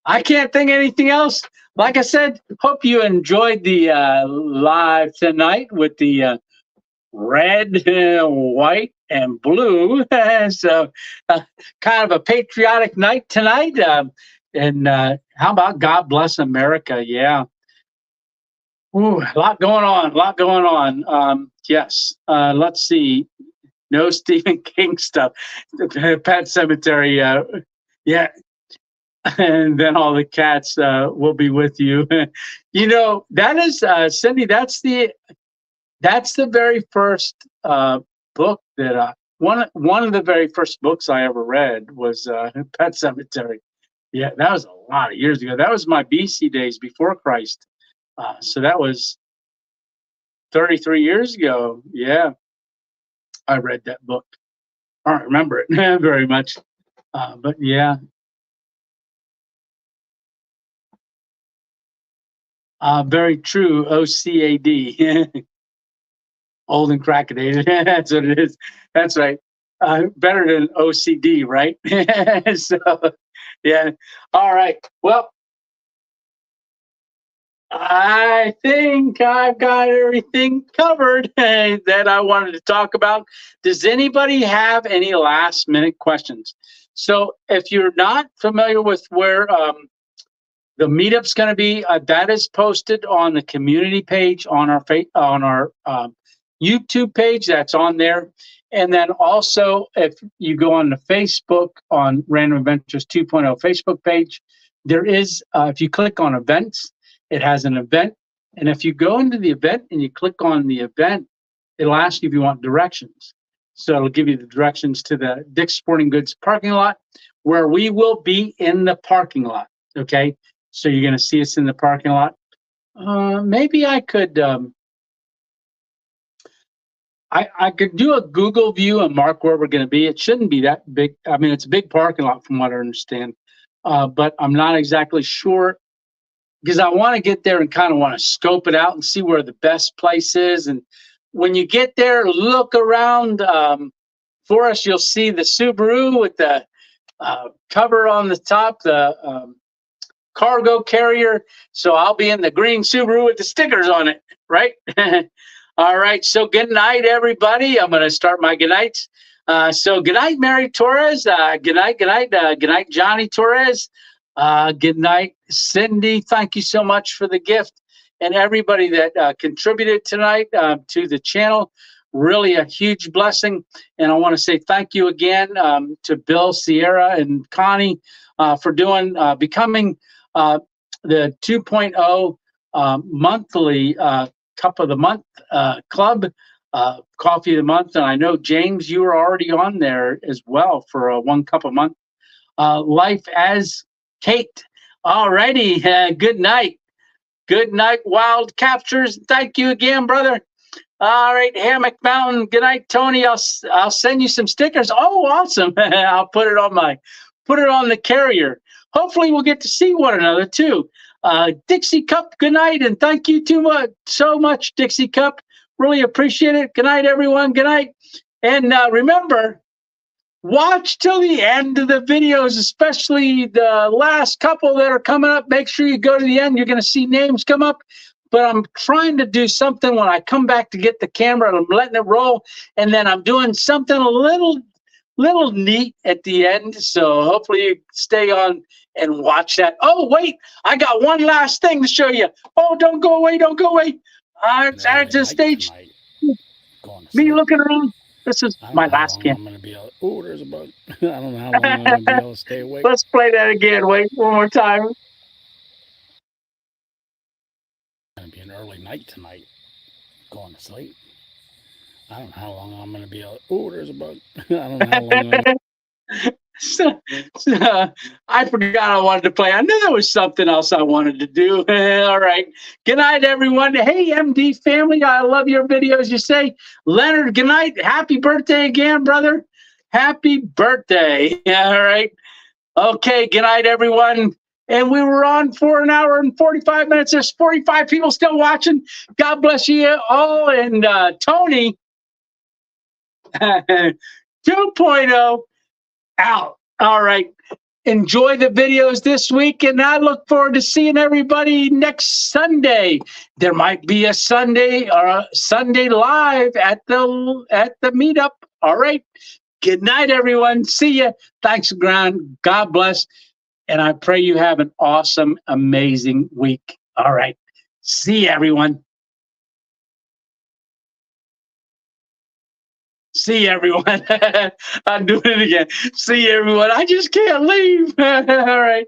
I can't think of anything else. Like I said, hope you enjoyed the live tonight with the red, white, and blue. So, kind of a patriotic night tonight. And how about God Bless America? Yeah. Ooh, a lot going on. A lot going on. Yes. Let's see. No Stephen King stuff. Pet Cemetery. Yeah. And then all the cats will be with you. That is Cindy. That's the very first book that one of the very first books I ever read was Pet Cemetery. Yeah, that was a lot of years ago. That was my BC days before Christ. So that was 33 years ago. Yeah, I read that book. I don't remember it very much, but yeah. Very true. OCAD. Old and crackedated. That's what it is. That's right. Better than OCD, right? So, yeah. All right. Well, I think I've got everything covered that I wanted to talk about. Does anybody have any last minute questions? So, if you're not familiar with where the meetup's going to be, that is posted on the community page on our YouTube page. That's on there. And then also, if you go on the Facebook on Random Adventures 2.0 Facebook page, there is, if you click on events, it has an event. And if you go into the event and you click on the event, it'll ask you if you want directions. So it'll give you the directions to the Dick's Sporting Goods parking lot, where we will be in the parking lot. Okay. So you're going to see us in the parking lot. Maybe I could. I could do a Google view and mark where we're going to be. It shouldn't be that big. I mean, it's a big parking lot from what I understand, but I'm not exactly sure because I want to get there and kind of want to scope it out and see where the best place is. And when you get there, look around for us. You'll see the Subaru with the cover on the top, the cargo carrier. So I'll be in the green Subaru with the stickers on it, right? All right. So good night, everybody. I'm going to start my good nights. So good night, Mary Torres. Good night. Good night, Johnny Torres. Good night, Cindy. Thank you so much for the gift, and everybody that contributed tonight to the channel. Really a huge blessing. And I want to say thank you again to Bill, Sierra, and Connie for becoming the 2.0 monthly Cup of the Month Club, Coffee of the Month. And I know, James, you were already on there as well for 1 cup a month. Life as Kate. All righty. Good night. Good night, Wild Captures. Thank you again, brother. All right, Hammock Mountain. Good night, Tony. I'll send you some stickers. Oh, awesome. I'll put it on the carrier. Hopefully we'll get to see one another too. Dixie Cup, good night, and thank you so much, Dixie Cup. Really appreciate it. Good night, everyone. Good night. And remember, watch till the end of the videos, especially the last couple that are coming up. Make sure you go to the end. You're going to see names come up. But I'm trying to do something when I come back to get the camera, and I'm letting it roll. And then I'm doing something a little little neat at the end. So hopefully you stay on and watch that. Oh, wait, I got one last thing to show you. Oh, don't go away. Don't go away. I just staged Going to me sleep. looking around. This is I don't my know how last long can. I'm going to be able. Oh, there's a bug. I don't know how long I'm going to be able to stay awake. Let's play that again. Wait, one more time. It's going to be an early night tonight. Going to sleep. I don't know how long I'm going to be able. Oh, there's a bug. I don't know how long I'm. So, I forgot I wanted to play. I knew there was something else I wanted to do. All right. Good night, everyone. Hey, MD family, I love your videos. You say, Leonard, good night. Happy birthday again, brother. Happy birthday. All right. Okay. Good night, everyone. And we were on for an hour and 45 minutes. There's 45 people still watching. God bless you all. And Tony 2.0 out. All right. Enjoy the videos this week, and I look forward to seeing everybody next Sunday. There might be a Sunday or a Sunday live at the meetup. All right. Good night, everyone. See you. Thanks, Grand. God bless, and I pray you have an awesome, amazing week. All right. See you, everyone. See everyone. I'm doing it again. See everyone. I just can't leave. All right.